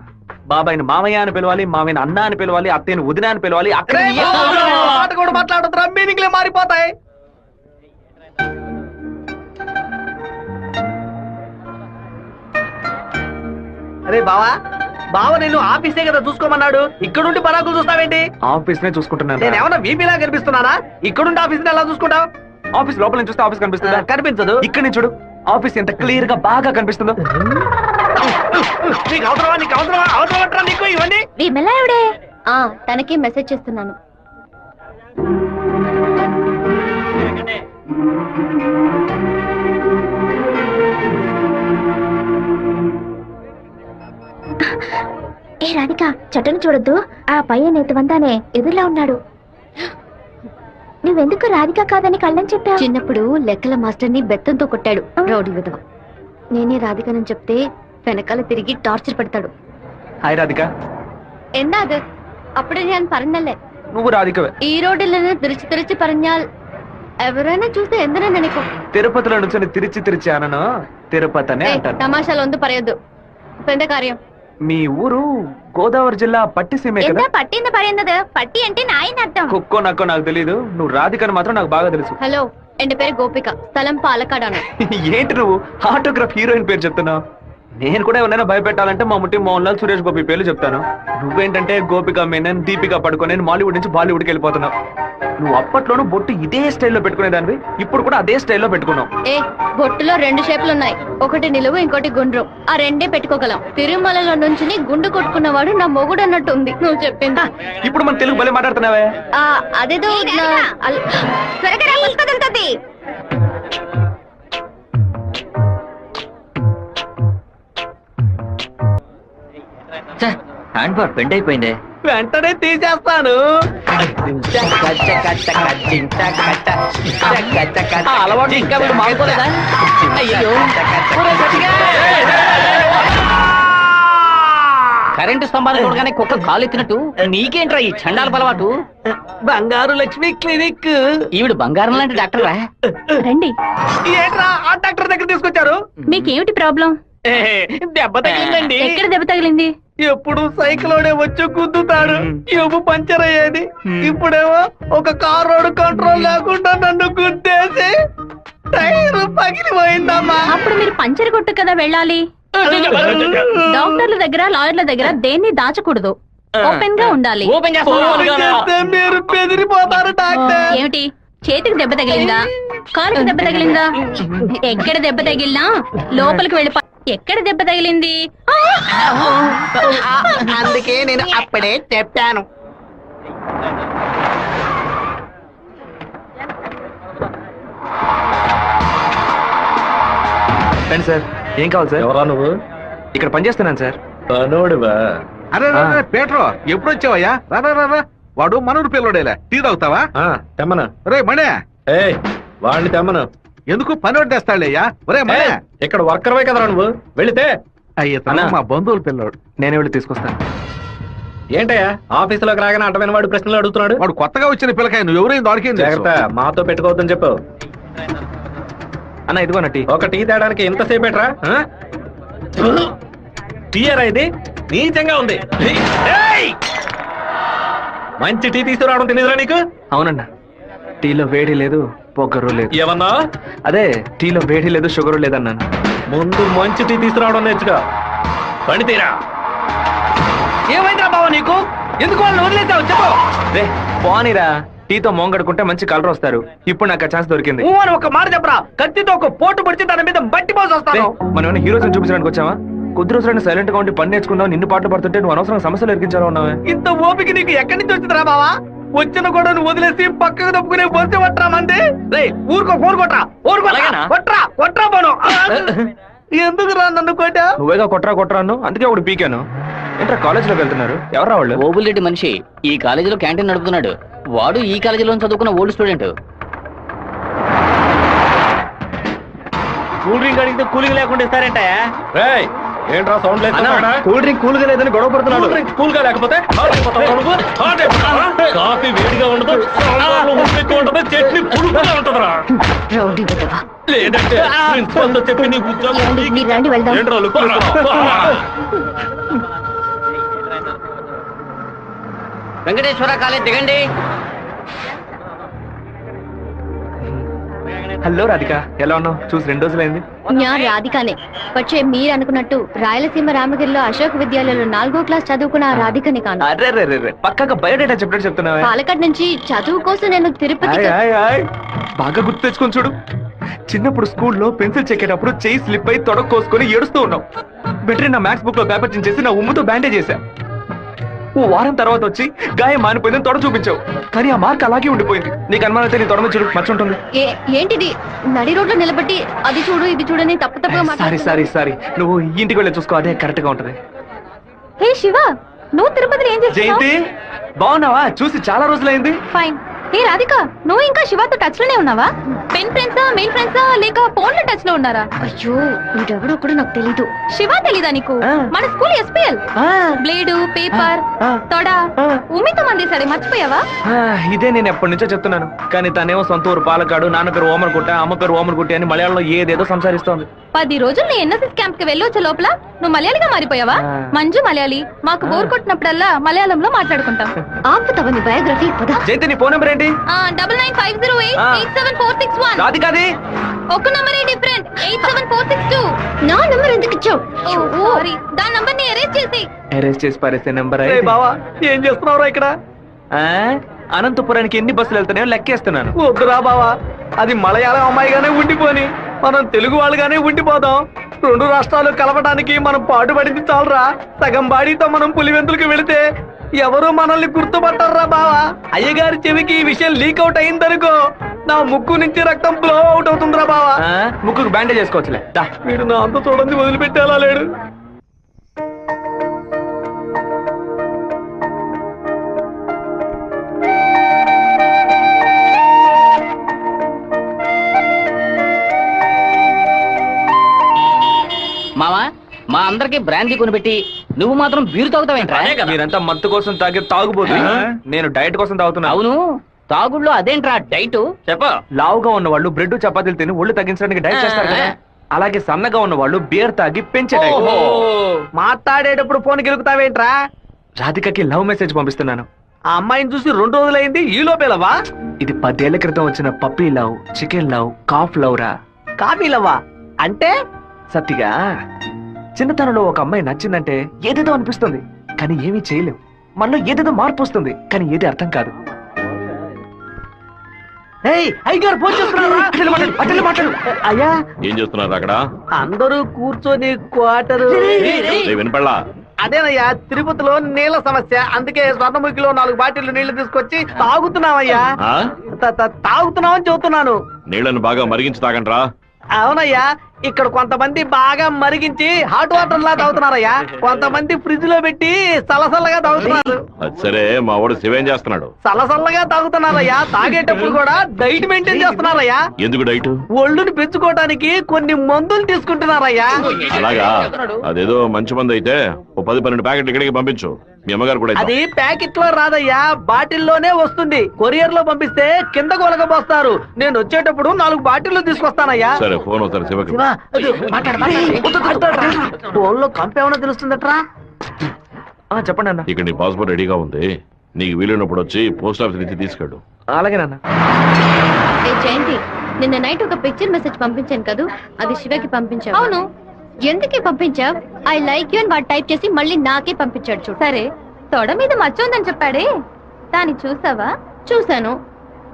బాబాయిని మామయ్య అని పిలవాలి, మామయ్యని అన్న అని పిలవాలి, అత్తయ్యని వదిన అని పిలవాలి. మాట కూడా మాట్లాడుతున్నా, మీనింగ్లే మారిపోతాయి. అరే బావా, బావ నిన్ను ఆఫీసే కదా చూసుకోమన్నాడు, ఇక్కడుండి పరాకులు చూస్తావేంటి? ఆఫీస్ నే చూసుకుంటున్నాను. నేను ఏమన్నా వీపీలా కనిపిస్తున్నానా? ఇక్కడుండి ఆఫీస్ ఎలా చూసుకుంటావు? ఆఫీస్ లోపల నుంచి చూస్తే ఆఫీస్ కనిపిస్తుందా? కనిపించదు. ఇక్కడ నుంచి చూడు, ఆఫీస్ ఎంత క్లియర్ గా బాగా కనిపిస్తుందో. నీకు అవసరమా? నీకు అవసరమా? అవసరమా నీకు ఇవన్నీ? విమలావిడే తనకి మెసేజ్ చేస్తున్నాను. ఏ రాధిక చెట్టును చూడొద్దు, ఆ పయ్య వందానే ఎదురులా ఉన్నాడు. నువ్వెందుకు రాధిక కాదని కళ్ళని చెప్పావు? చిన్నప్పుడు లెక్కల మాస్టర్ని బెత్తంతో కొట్టాడు రౌడీ విధవ. నేనే రాధికనని చెప్తే వెనకాల తిరిగి టార్చర్ పెడతాడు. హాయ్ రాధిక. എന്താ అప్పుడే నేను പറഞ്ഞല്ലേ నువ్వు రాధికవే. ఈ రోడ్డులను తిరిచి പറഞ്ഞാൽ ఎవరైనా చూస్తే ఎందరో నెనకు. తిరుపతిలో నుంచి తిరిచి అనను తిరుపతి అనే అంటారు. తమాషాలు പറയదు. എന്താ കാര്യം? మీ ఊరు గోదావరి జిల్లా పట్టిసీమే కదా? എന്താ పట్టింది പറയുന്നത്? పట్టి అంటే నాయన అర్థం. కుక్కో నక్కో నాకు తెలీదు, నువ్వు రాధికని మాత్రం నాకు బాగా తెలుసు. హలో, ఎന്റെ పేరు గోపిక, స్థలం పాలకాడాను. ఏంటి నువ్వు ఆటోగ్రాఫ్ హీరోయిన్ పేరు చెప్తున్నావు? నేను కూడా ఎవరైనా భయపెట్టాలంటే మా ముట్టి మోహన్ లాల్, సురేష్ గోపి పేర్లు చెప్తాను. నువ్వేంటంటే గోపిక మేనన్, దీపిక పడుకొని మాలీవుడ్ నుంచి బాలీవుడ్కి వెళ్ళిపోతున్నావు. నువ్వు అప్పట్లోనూ బొట్టు ఇదే స్టైల్లో పెట్టుకునేదానివి, ఇప్పుడు కూడా అదే స్టైల్లో పెట్టుకున్నావు. ఏ బొట్టులో 2 షేపులు ఉన్నాయి, ఒకటి నిలువు ఇంకోటి గుండ్రం. ఆ రెండే పెట్టుకోగలం. తిరుమలలో నుంచి గుండు కొట్టుకున్నవాడు నా మొగుడు అన్నట్టు ఉంది నువ్వు చెప్పింది. ఇప్పుడు మన తెలుగు భలే మాట్లాడుతున్నావే. అదేదో త్వరగా రా, పుస్తకం. హ్యాండ్ బార్ బెండ్ అయిపోయింది. వెంటనే తీసేస్తాను. అలవాటు ఇంకా మీరు మానుకోలేదా? అయ్యో, కరెంటు స్తంభాలు చూడగానే కుక్క కాలు ఎత్తినట్టు నీకేంట్రా ఈ చండాల అలవాటు? బంగారు లక్ష్మి క్లినిక్. ఈవిడ బంగారం లాంటి డాక్టర్ రా. రండి. ఏంట్రా ఆ డాక్టర్ దగ్గర తీసుకొచ్చారు? మీకేమిటి ప్రాబ్లం? దెబ్బ తగిలిందండి. ఎక్కడ దెబ్బ తగిలింది? ఎప్పుడు సైకిలోనే వచ్చి గుద్దుతాడు, ఎవ్వు పంచర్ అయ్యేది. ఇప్పుడేమో ఒక కార్ రోడ్ కంట్రోల్ లేకుండా నన్ను గుద్దేసి టైర్ పగిలిపోయిందమ్మా. అప్పుడు మీరు పంచర్ కొట్టు కదా వెళ్ళాలి. డాక్టర్ల దగ్గర, లాయర్ల దగ్గర దేన్ని దాచకూడదు, ఓపెన్ గా ఉండాలి. మీరు బెదిరిపోతారు డాక్టర్. ఏమిటి, చేతికి దెబ్బ తగిలిందా, కాలుకి దెబ్బ తగిలిందా? ఎక్కడ దెబ్బ తగిలినా లోపలికి వెళ్ళి ఎక్కడ దెబ్బ తగిలింది? అందుకే నేను అప్పుడే చెప్పాను. రండి సార్. ఏం కావాలి సార్? ఎవరా నువ్వు? ఇక్కడ పనిచేస్తున్నాను సార్. అరే పేట్రో, ఎప్పుడు వచ్చావయ్యా? రా. వాడు మనూరు పిల్లడేలే. టీ తాగుతావా? తెమ్మను. రే మణే, వాడిని తెమ్మను. ఎందుకు పని వడ్డేస్తాడయ్యా? ఒరే మణే, ఇక్కడ వర్కర్వే కదరా నువ్వు, వెళితే. అయ్యా మా బంధువుల పిల్లడు. నేనే వెళ్ళి తీసుకొస్తాను. ఏంటయ్యా ఆఫీసులోకి రాగానే అటమైన వాడు ప్రశ్నలు అడుగుతున్నాడు? వాడు కొత్తగా వచ్చిన పిల్లకాయ, నువ్వు ఎవరైనా దొరికింది జాగ్రత్త, మాతో పెట్టుకోవద్దని చెప్పు. అన్న ఇదిగోన టీ. ఒక టీ తేడానికి ఎంతసేపు ఎట్రా? టీయరా ఇది? నీచంగా ఉంది. మంచి టీ తీసుకురావడం తెలియదురా నీకు? అవునన్నా, టీలో వేడి లేదు, పొగరు లేదు. ఏమన్నా? అదే టీలో వేడి లేదు, షుగర్ లేదన్నాను. ముందు మంచి టీ తీసుకురావడం నేర్చుకో. పని తీరా. ఏమైందిరా బావ నీకు? ఎందుకు వాళ్ళు వదిలేసావు చెప్పు. రే పోనీరా, టీతో మోంగడుకుంటే మంచి కలర్ వస్తారు. ఇప్పుడు నాకు ఆ ఛాన్స్ దొరికింది. అని ఒక మాట చెప్పరా, కత్తితో ఒక పోటు పడితే దాని మీద బట్టి పోసి వస్తాను. మనం ఏమైనా హీరోస్ చూపించడానికి వచ్చావా? కొద్ది రోజులైనా సైలెంట్ గా ఉండి పని నేర్చుకుందాం, నిన్ను పాటలు పడుతుంటే నువ్వు అనవసరం సమస్యలు ఎరిగించాలో ఉన్నావే. ఇంత ఓపిక నీకు ఎక్కడి నుంచి వచ్చిందిరా బావా? వచ్చిన కూడా నువ్వు వదిలేసి పక్కకు తప్పుకునే బొత్తి పట్టరా మంది. రే ఊరుకో, ఫోన్ కొట్రా పోను. ఎందుకు రా నన్ను కొట్టా? నువ్వేగా కొట్రా అన్ను, అందుకే ఒకటి పీకాను. ఏంట్రా కాలేజీలోకి వెళ్తున్నారు? ఎవరా వాళ్ళు? ఓబుల్రెడ్డి మనిషి ఈ కాలేజీలో క్యాంటీన్ నడుపుతున్నాడు. వాడు ఈ కాలేజీలో చదువుకున్న ఓల్డ్ స్టూడెంట్. కూల్ డ్రింక్ అడిగితే కూలింగ్ లేకుండా ఇస్తారంట. ఏంట్రా సౌండ్ లేదు? కూల్ డ్రింక్ కూల్ గా లేదని గొడవ పడుతున్నాడు. కూల్ గా లేకపోతే కాఫీ వేడిగా ఉండదు, చట్నీ పులుపుగా ఉంటుందిరా. లేదంటే ప్రిన్సిపల్ తో చెప్పి నీకు వెంకటేశ్వర కాలేజ్ దిగండి. హలో రాధిక, ఎలా ఉన్నావు? చూసి 2 రోజులైంది. ഞാൻ రాధికనే. പക്ഷേ మీరు అనుకున్నట్టు రాయలసీమ రామగిరిలో అశోక్ విద్యాలయంలో 4వ క్లాస్ చదువుకున్న ఆ రాధికని కాను. అరే పక్కగా బయోడేటా చెప్పినట్టు చెప్తున్నావా? పాలకాడ్ నుంచి చదువు కోసం నేను తిరుపతి. బాగా గుర్తు తెచ్చుకొని చూడు. చిన్నప్పుడు స్కూల్లో పెన్సిల్ చెక్కేటప్పుడు చెయ్యి స్లిప్ అయి తొడకు కోసుకొని ఏడుస్తూ ఉన్నావు. బెటరీ నా మ్యాథ్స్ బుక్ లో పేపర్ చేసి నా ఉమ్ముతో బ్యాండేజ్ చేశా. ఓ వారం తర్వాత వచ్చి గాయం మానిపోయిందని తొడ చూపించావు, కానీ ఆ మార్క్ అలాగే ఉండిపోయింది. నీకు అనుమానం అయితే నీ తొడ మీద చూడు, మచ్చ ఉంటుంది. ఏంటిది నడి రోడ్లో నిలబెట్టి అది చూడు ఇది చూడని తప్పుగా సారీ నువ్వు ఇంటికి వెళ్ళి చూసుకో, అదే కరెక్ట్ గా ఉంటది. హే శివ, నువ్వు తిరుపతిలో ఏం చేస్తున్నావు? జయంతి బాగున్నావా? చూసి చాలా రోజులైంది. ఫైన్. ఏ రాధిక, నువ్వు ఇంకా శివతో టచ్ లోనే ఉన్నావా? పెన్ ఫ్రెండ్సా, మెయిల్ ఫ్రెండ్సా, లేక ఫోన్ లో టచ్ లో ఉన్నారా? అయ్యో వీడెవడో కూడా నాకు తెలీదు. శివ తెలీదా నీకు? మన స్కూల్ ఎస్పీఎల్ బ్లేడు, పేపర్, తొడ ఉమ్మితో మందేశాడే, మర్చిపోయావా? ఇదే నేను ఎప్పటి నుంచో చెప్తున్నాను, కానీ తనేమో సొంత ఊరు పాలకాడు, నాన్న పేరు ఓమర్గుట్ట, అమ్మ పేరు ఓమర్గుట్టి అని మలయాళంలో ఏదేదో సంసారిస్తోంది. 10 రోజులు నీ ఎన్ఎస్ఎస్ క్యాంప్ కి వెళ్ళొచ్చే లోపల నువ్వు మలయాళిగా మారిపోయావా? మంజు మలయాళి, మాకు బోర్ కొట్టినప్పుడల్లా మలయాళంలో మాట్లాడుకుంటాం. ఆపుతావా నీ బయోగ్రఫీ? జయంతి నీ ఫోన్ నెంబర్ ఏంటి? 9950887461. రాధికాది ఒక నంబరే డిఫరెంట్, 87462. నా నంబర్ ఎందుకు ఇచ్చావు? సారీ, దాని నంబర్ ని ఎరేజ్ చేసి. అరెస్ట్ చేసి పారేసే నెంబర్. బావా ఏం చేస్తున్నావురా ఇక్కడ? అనంతపురానికి ఎన్ని బస్సులు వెళ్తున్నాయో లెక్కేస్తున్నాను. వద్దురా బావా, అది మలయాళం అమ్మాయిగానే ఉండిపోని, మనం తెలుగు వాళ్ళుగానే ఉండిపోదాం. 2 రాష్ట్రాలు కలపడానికి మనం పాటుపడింది చాలరా. సగం బాడీతో మనం పులివెందులకు వెళితే ఎవరు మనల్ని గుర్తుపట్టారా బావా. అయ్యగారి చెవికి ఈ విషయం లీక్ అవుట్ అయిందనుకో, నా ముక్కు నుంచి రక్తం ఫ్లో అవుట్ అవుతుందిరా బావా. ముక్కుకు బ్యాండేజ్ చేసుకోవచ్చులే. వీడు నా అంత చూడండి వదిలిపెట్టేలా లేడు. మావా, మా అందరికి బ్రాందీ కొనిపెట్టి నువ్వు మాత్రం బీరు తాగుతావేంట్రా? మీరంతా మత్తు కోసం తాగే తాగుబోతు, నేను డైట్ కోసం తాగుతున్నా. అవును, తాగుళ్ళో అదేంట్రా డైట్? చెప్ప. లావుగా ఉన్న వాళ్ళు బ్రెడ్ చపాతీలు తిని ఒళ్ళు తగ్గించడానికి డైట్ చేస్తారు కదా, అలాగే సన్నగా ఉన్న వాళ్ళు బీర్ తాగి పెంచే డైట్. మాట్లాడేటప్పుడు ఫోన్ గెలుకుతావేంట్రా? రాధికకి లవ్ మెసేజ్ పంపిస్తున్నాను. ఆ అమ్మాయిని చూసి 2 రోజులైంది, ఈ లోపేలవా? ఇది 10 ఏళ్ల క్రితం వచ్చిన puppy love, chicken love, calf love రా. కాఫీ లవ్వా అంటే? సత్తిగా చిన్నతనంలో ఒక అమ్మాయి నచ్చిందంటే ఏదేదో అనిపిస్తుంది, కానీ ఏమీ చేయలేం. మనలో ఏదేదో మార్పు వస్తుంది, కానీ ఏది అర్థం కాదు. అయ్యగారు ఫోన్ చేస్తున్నారా? మాట్లాడు. అయ్యా ఏం చేస్తున్నారు అక్కడ? అందరూ కూర్చొని క్వార్టరు. వినపడలా? అదేనయ్యా, తిరుపతిలో నీళ్ల సమస్య, అందుకే స్వర్ణముఖిలో 4 బాటిళ్లు నీళ్లు తీసుకొచ్చి తాగుతున్నామయ్యా. తాగుతున్నామని చెబుతున్నాను. నీళ్లను బాగా మరిగించి తాగండ్రా. అవునయ్యా, ఇక్కడ కొంతమంది బాగా మరిగించి హాట్ వాటర్ లా తాగుతున్నారయ్యా, కొంతమంది ఫ్రిడ్జ్ లో పెట్టి సలసల్లగా తాగుతున్నారు. అది సరే, మా వాడు శివేం చేస్తున్నాడు? సలసల్లగా తాగుతున్నారయ్యా. తాగేటప్పుడు కూడా డైట్ మెయింటైన్ చేస్తున్నారయ్యా. ఎందుకు డైట్? ఒళ్ళుని పెంచుకోవడానికి కొన్ని మందులు తీసుకుంటున్నారయ్యా. అలాగా? అదేదో మంచి మంది అయితే ఓ 10-12 ప్యాకెట్లు ఇక్కడికి పంపించు. మీ అమ్మగారు కూడా అది ప్యాకెట్ లో రాదయ్యా, బాటిల్లోనే వస్తుంది. కొరియర్ లో పంపిస్తే కింద కొలగబోస్తారు. నేను వచ్చేటప్పుడు 4 బాటిల్లు తీసుకొస్తానయ్యా. సరే, ఫోన్ ఒకసారి శివకి. ఫోన్ లో కంపేమన్నా తెలుస్తుందట్రా? చెప్పండి అన్న. ఇక్కడ నీ పాస్పోర్ట్ రెడీగా ఉంది, నీకు వీలైనప్పుడు వచ్చి పోస్ట్ ఆఫీస్ నుంచి తీసుకెళ్ళు. అలాగే నాన్న. జయంతి, నిన్న నైట్ ఒక పిక్చర్ మెసేజ్ పంపించాను కదా, అది శివకి పంపించావు. అవును, ఎందుకే పంపించావు? ఐ లైక్ యూ అని వాడు టైప్ చేసి మళ్ళీ నాకే పంపించాడు. చూడు. సరే, తొడ మీద మచ్చ ఉందని చెప్పాడే, దాన్ని చూసావా? చూశాను.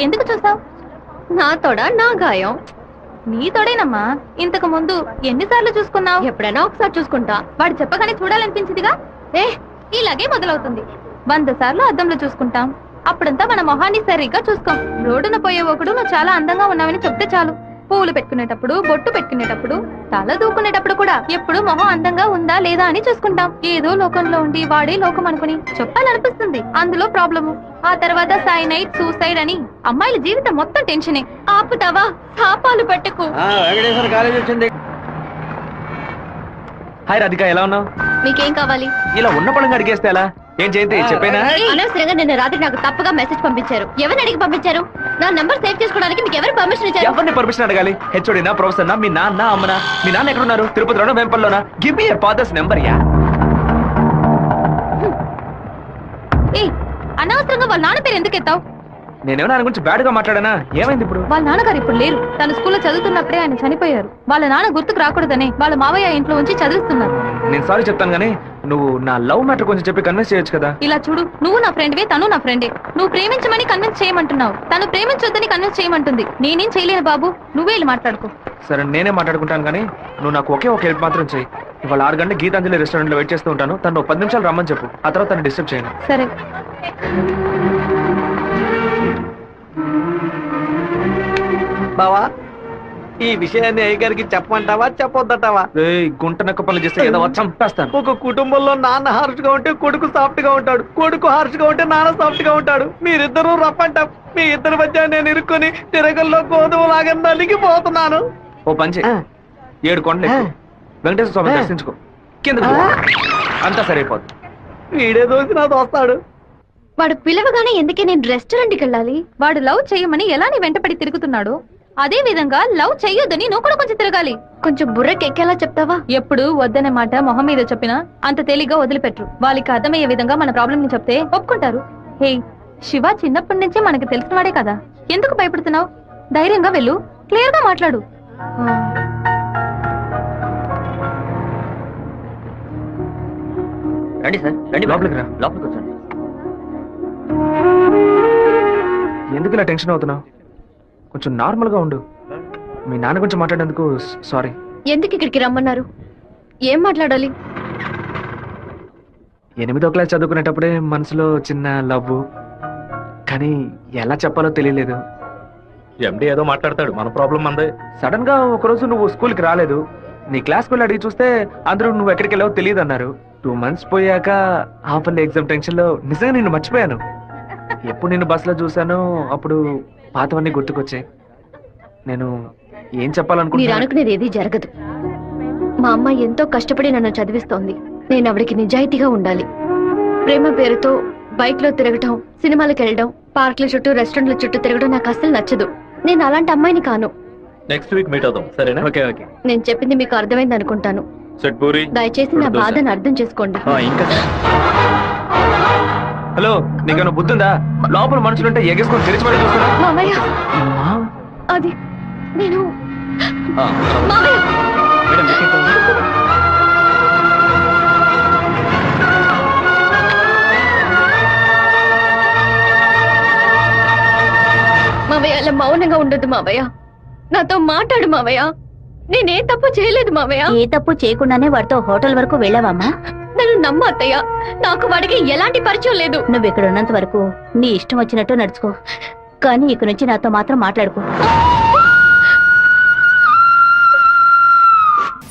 ఎందుకు చూసావు? నా తొడ నా గాయం. నీ తొడేనమ్మా. ఇంతకు ముందు ఎన్నిసార్లు చూసుకున్నావు? ఎప్పుడైనా ఒకసారి చూసుకుంటా. వాడు చెప్పగానే చూడాలనిపించిందిగా. ఇలాగే మొదలవుతుంది. 100 సార్లు అద్దంలో చూసుకుంటాం, అప్పుడంతా మన మొహాన్ని సరిగ్గా చూసుకోం. రోడ్డున పోయే ఒకడు నువ్వు చాలా అందంగా ఉన్నావని చెప్తే చాలు. పూలు పెట్టుకునేటప్పుడు, బొట్టు పెట్టుకునేటప్పుడు, తల దూకునేటప్పుడు కూడా ఎప్పుడు మొహం అందంగా ఉందా లేదా అని చూసుకుంటాం. ఏదో లోకంలో ఉండి వాడే లోకం అనుకుని చెప్పాలనిపిస్తుంది. అందులో ప్రాబ్లము. ఆ తర్వాత సైనైడ్, సూసైడ్ అని అమ్మాయిల జీవితం మొత్తం టెన్షనే. ఆపుతావా? శాపాలు పెట్టకు. కాలేజ్ వచ్చింది. హాయ్ రాధిక, ఎలా ఉన్నావు? మీకేం కావాలి? ఇలా ఉన్న పడంగా అడిగేస్తే ఎలా? ఏం జయంతి చెప్పేనా? అనవసరంగా నిన్న రాత్రి నాకు తప్పుగా మెసేజ్ పంపించారు. ఎవరిని అడిగి పంపించారు? నా నంబర్ సేవ్ చేసుకోవడానికి మీకు ఎవరు పర్మిషన్ ఇచ్చారు? ఎవరిని పర్మిషన్ అడగాలి? హెచ్ఓడినా, ప్రొఫెసర్నా, మీ నాన్న, అమ్మనా? మీ నాన్న ఎక్కడున్నారు? తిరుపతిలోనా, వేంపల్లోనా? Give me your father's number యా. అనవసరంగా వాళ్ళ నాన్న పేరు ఎందుకు ఎత్తావు? నేనేమో ఆయన గురించి బ్యాడ్ గా మాట్లాడానా? ఏమైంది ఇప్పుడు? వాళ్ళ నాన్నగారు ఇప్పుడు లేరు. తన స్కూల్లో చదువుతున్నప్పుడే ఆయన చనిపోయారు. వాళ్ళ నాన్న గుర్తుకు రాకూడదని వాళ్ళ మావయ్య ఇంట్లో ఉంచి చదివిస్తున్నారు. నేను సారీ చెప్తాను గానీ నువ్వు నా లవ్ మ్యాటర్ కొంచెం చెప్పి కన్విన్స్ చేయొచ్చు కదా. ఇలా చూడు, నువ్వు నా ఫ్రెండ్వే, తను నా ఫ్రెండే. నువ్వు ప్రేమించమని కన్విన్స్ చేయమంటున్నావు, తను ప్రేమించొద్దని కన్విన్స్ చేయమంటుంది. నేనేం చేయలేను బాబు, నువ్వే వెళ్ళి మాట్లాడుకో. సరే, నేనే మాట్లాడుకుంటాను కానీ నువ్వు నాకు ఒకే ఒక హెల్ప్ మాత్రం చెయ్యి. ఇవాళ 6 గంటల గీతాంజలి రెస్టారెంట్ లో వెయిట్ చేస్తూ ఉంటాను. తను 10 నిమిషాలు రమ్మని చెప్పు, ఆ తర్వాత తను డిస్టర్బ్ చేయను. సరే. బావా, ఈ విషయాన్ని అయ్యగారికి చెప్పమంటావా చెప్పొద్దంటావా? గుంట నక్క పనులు చేస్తే ఏదో చంపేస్తాను. ఒక కుటుంబంలో నాన్న హార్ష్ గా ఉంటే కొడుకు సాఫ్ట్ గా ఉంటాడు, కొడుకు హార్ష్ గా ఉంటే నాన్న సాఫ్ట్ గా ఉంటాడు. మీరిద్దరూ రఫ్ అంటాం. మీ ఇద్దరి మధ్య నేను ఇరుక్కుని తిరగల్లో గోధుమ లాగా నలిగిపోతున్నాను. ఓ పంచే 7 కొండలు ఎక్కు. వెంకటేశ్వర స్వామి దర్శించుకో, కింద అంతా సరైపోద్ది. వీడే దోసి నా దోస్తాడు. వాడు పిలవగానే ఎందుకే నేను రెస్టారెంట్కి వెళ్ళాలి? వాడు లవ్ చేయమని ఎలా నీ వెంటపడి తిరుగుతున్నాడు, అదే విధంగా లవ్ చెయ్యొద్దని నువ్వు కూడా కొంచెం తిరగాలి. కొంచెం బుర్రకెక్కేలా చెప్తావా? ఎప్పుడు వద్దనే మాట మొహం మీద చెప్పినా అంత తేలిగ్గా వదిలిపెట్టరు. వాళ్ళకి అర్థమయ్యే విధంగా మన ప్రాబ్లం ని చెప్తే ఒప్పుకుంటారు. హే, శివ చిన్నప్పటి నుంచే మనకి తెలిసిన వాడే కదా, ఎందుకు భయపడుతున్నావు? ధైర్యంగా వెళ్ళు, క్లియర్ గా మాట్లాడు. రండి సార్, రండి లోపలికి రా. లోపలికి వచ్చండి. ఎందుకు ఇలా టెన్షన్ అవుతున్నావు? కొంచెం నార్మల్ గా ఉండు. మీ నాన్న గురించి మాట్లాడేందుకు సారీ. ఎందుకు ఇక్కడికి రమ్మన్నారు? ఏం మాట్లాడాలి? 8వ క్లాస్ చదువుకునేటప్పుడే మనసులో చిన్న లవ్, కానీ ఎలా చెప్పాలో తెలియలేదు. ఎండి ఏదో మాట్లాడతాడు, మన ప్రాబ్లం అందే. సడన్ గా ఒకరోజు నువ్వు స్కూల్కి రాలేదు. నీ క్లాస్కి వెళ్ళి అడిగి చూస్తే అందరూ నువ్వు ఎక్కడికి వెళ్ళావో తెలియదు అన్నారు. 2 months పోయాక హాఫ్ ఎగ్జామ్ టెన్షన్ లో నిజంగా నిన్ను మర్చిపోయాను. ఎప్పుడు నిన్ను బస్సులో చూసానో అప్పుడు పాతవన్నీ గుర్తుకొచ్చాయి. నేను ఏం మీరు చెప్పాలనుకుంటున్నా? అనుకునేది ఏది జరగదు. మా అమ్మ ఎంతో కష్టపడి నన్ను చదివిస్తోంది. నేను ఆవిడకి నిజాయితీగా ఉండాలి. ప్రేమ పేరుతో బైక్ లో తిరగటం, సినిమాలకు వెళ్ళడం, పార్కుల చుట్టూ రెస్టారెంట్ల చుట్టూ తిరగడం నాకు అస్సలు నచ్చదు. నేను అలాంటి అమ్మాయిని కాను. నెక్స్ట్ వీక్ మీట్ అవుదాం, సరేనా? Okay okay. నేను చెప్పింది మీకు అర్థమైంది అనుకుంటాను. సెట్ పూరి. దయచేసి నా బాధను అర్థం చేసుకోండి. ఇంకా హలో, నీకన్నా బుద్ధుందా? లోపల మనుషులుంటే ఎగేసుకొని తెరిచి పడి చూస్తున్నా. మామయ్య, అది నేను మామయ్య. మావయ్య, అలా మౌనంగా ఉండొద్దు మావయ్య. నాతో మాట్లాడు మావయ్య. నేనే తప్పు చేయలేదు మావయ్య. ఏ తప్పు చేయకుండానే వాడితో హోటల్ వరకు వెళ్ళావమ్మా? నన్ను నమ్ము అత్తయ్య, నాకు వాడికి ఎలాంటి పరిచయం లేదు. నువ్వు ఇక్కడ ఉన్నంత వరకు నీ ఇష్టం వచ్చినట్టు నడుచుకో, కానీ ఇక నుంచి నాతో మాత్రం మాట్లాడుకో.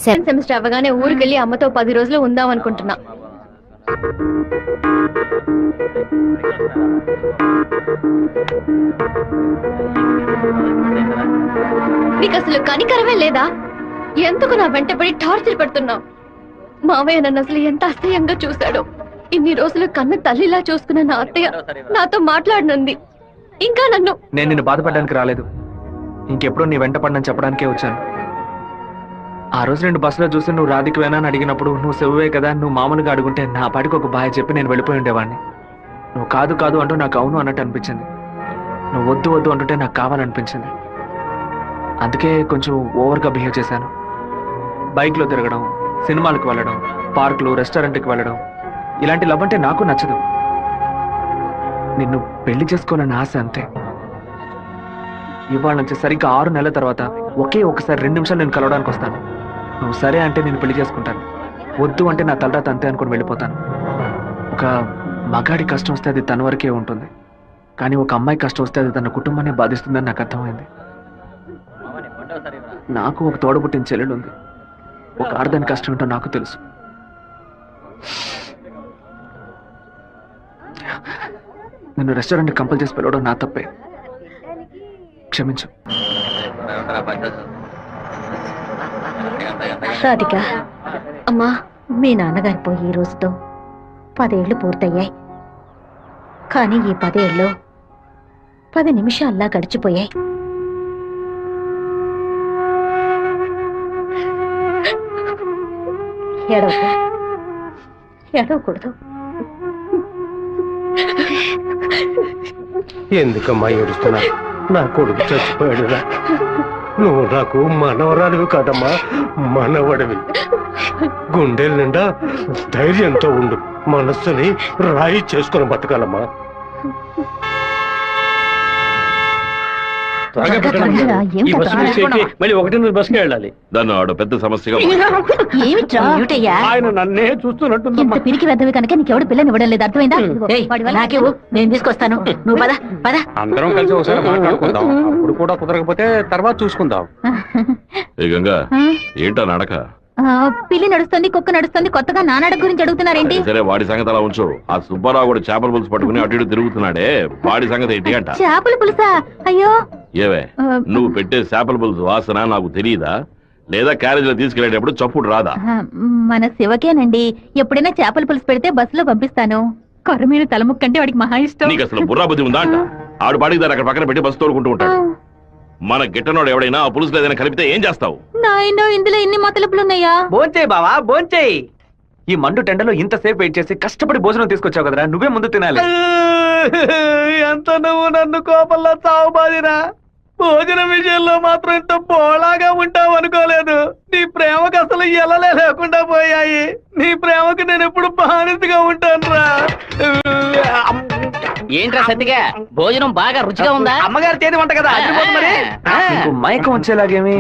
సెకండ్ సెమిస్టర్ అవ్వగానే ఊరికెళ్ళి అమ్మతో 10 రోజులు ఉందాం అనుకుంటున్నా. నీకు అసలు కనికరమే లేదా? ఎందుకు నా వెంటపడి టార్చర్ పెడుతున్నావు? మావయ్య నన్ను అసలు ఎంత అసహ్యంగా చూశాడో. ఇన్ని రోజులు కన్ను తల్లిలా చూసుకున్న నా అత్తయ్య నాతో మాట్లాడనుంది. ఇంకా నన్ను నేను నిన్ను బాధపడడానికి రాలేదు, ఇంకెప్పుడు నీ వెంట పడని చెప్పడానికే వచ్చాను. ఆ రోజు నేను బస్సులో చూసి నువ్వు రాధికవేనా అని అడిగినప్పుడు నువ్వు సెవ్వే కదా, నువ్వు మామూలుగా అడుగుంటే నా పాటికి ఒక బాయ్ చెప్పి నేను వెళ్ళిపోయి ఉండేవాడిని. నువ్వు కాదు కాదు అంటూ నాకు అవును అన్నట్టు అనిపించింది. నువ్వు వద్దు వద్దు అంటుంటే నాకు కావాలనిపించింది. అందుకే కొంచెం ఓవర్గా బిహేవ్ చేశాను. బైక్లో తిరగడం, సినిమాలకు వెళ్ళడం, పార్కులు, రెస్టారెంట్కి వెళ్ళడం, ఇలాంటి లవ్ అంటే నాకు నచ్చదు. నిన్ను పెళ్లి చేసుకోవాలని ఆశ అంతే. ఇవాళ నుంచి సరిగ్గా 6 నెలల తర్వాత ఒకే ఒకసారి 2 నిమిషాలు నేను కలవడానికి వస్తాను. నువ్వు సరే అంటే నేను పెళ్లి చేసుకుంటాను, వద్దు అంటే నా తలరాత అంతే అనుకుని వెళ్ళిపోతాను. ఒక మగాడి కష్టం వస్తే అది తన వరకే ఉంటుంది, కానీ ఒక అమ్మాయి కష్టం వస్తే అది తన కుటుంబాన్ని బాధిస్తుందని నాకు అర్థమైంది. నాకు ఒక తోడబుట్టిన చెల్లెలు ఉంది. ఒక ఆడదాని కష్టం ఏంటో నాకు తెలుసు. నిన్ను రెస్టారెంట్ కంపల్ చేసి పిలవడం నా తప్పే, క్షమించు. రాధిక, అమ్మా, మీ నాన్నగారు పోయి ఈ రోజుతో 10 ఏళ్లు పూర్తయ్యాయి. కానీ ఈ 10 ఏళ్ళు 10 నిమిషాల్లా గడిచిపోయాయి. ఏడవకూడదు. ఎందుకమ్మా ఏడుస్తున్నా? నా కొడుకు చచ్చిపోయాడురా. నువ్వు నాకు మనవరాలివి కాదమ్మా, మనవడివి. గుండెల నిండా ధైర్యంతో ఉండు, మనస్సుని రాయి చేసుకుని బతకాలమ్మా. త్వరగా పెట్టండి. ఈ బస్సు మిస్ అయితే మళ్ళీ 1 బస్కి వెళ్ళాలి. దాన్ని ఆడు పెద్ద సమస్యగా ఏమిట్రా ఏమిటయ్యా ఆయన నన్నే చూస్తున్నట్టుందమ్మా. ఇంత పిరికి వెద్దవి కనుక నీకెవడు పిల్లని ఇవ్వడం లేదు, అర్థమైందా? నాకేవు, నేను తీసుకొస్తాను, నువ్వు పద పద. అందరం కలిసి ఒకసారి మాట్లాడుకుందాం. అప్పుడు కూడా కుదరకపోతే తర్వాత చూసుకుందాం. ఏ గంగా, ఏంటా నడక? పిల్లి నడుస్తుంది, కుక్క నడుస్తుంది, కొత్తగా నానాడ గురించి అడుగుతున్నారేంటి? సరే, వాడి సంగతి అలా ఉంచు. ఆ సుబ్బారావు కూడా చేపల పులుసు పట్టుకుని అటు ఇటు తిరుగుతున్నాడే, వాడి సంగతి ఏంటి అంట? చేపల పులుసా? అయ్యో, ఏవే నువ్వు పెట్టే చేపల పులుసు వాసన నాకు తెలియదా? లేదా క్యారేజీలో తీసుకెళ్లేటప్పుడు చప్పుడు రాదా? మన శివకేనండి, ఎప్పుడైనా చేపల పులుసు పెడితే బస్సులో పంపిస్తాను. కొర్రమీను తలముక్కంటే వాడికి మహా ఇష్టం. నీకు అసలు బుర్రా బుద్ధి ఉందా అంట? ఆడు పాడికి దాన్ని అక్కడ పక్కన పెట్టి బస్సు తోలుకుంటూ ఉంటాడు. మన గిట్టనోడు ఎవడైనా ఆ పులుసులో ఏదైనా కలిపితే ఏం చేస్తావు? నాయనో, ఇందులో ఇన్ని మతలపులున్నాయా? భోంచేయి బావా, భోంచేయి. ఈ మండు టెండలో ఇంతసేపు వెయిట్ చేసి కష్టపడి భోజనం తీసుకొచ్చావు కదరా, నువ్వే ముందు తినాలి. ఎంత నువ్వు నన్ను కోపంలో చావు బాదిరా. భోజనం విషయంలో మాత్రం ఇంత బోళాగా ఉంటావు అనుకోలేదు. నీ ప్రేమకు అసలు ఎలలే లేకుండా పోయాయి. నీ ప్రేమకు నేను ఎప్పుడు బానిసగా ఉంటాను రా. ఏంట్రా సత్తిగా, భోజనం బాగా రుచిగా ఉందా? అమ్మగారి చేతి వంట కదా, అదిరిపోతుంది మరి. నీకు మైకం వచ్చేలాగేమి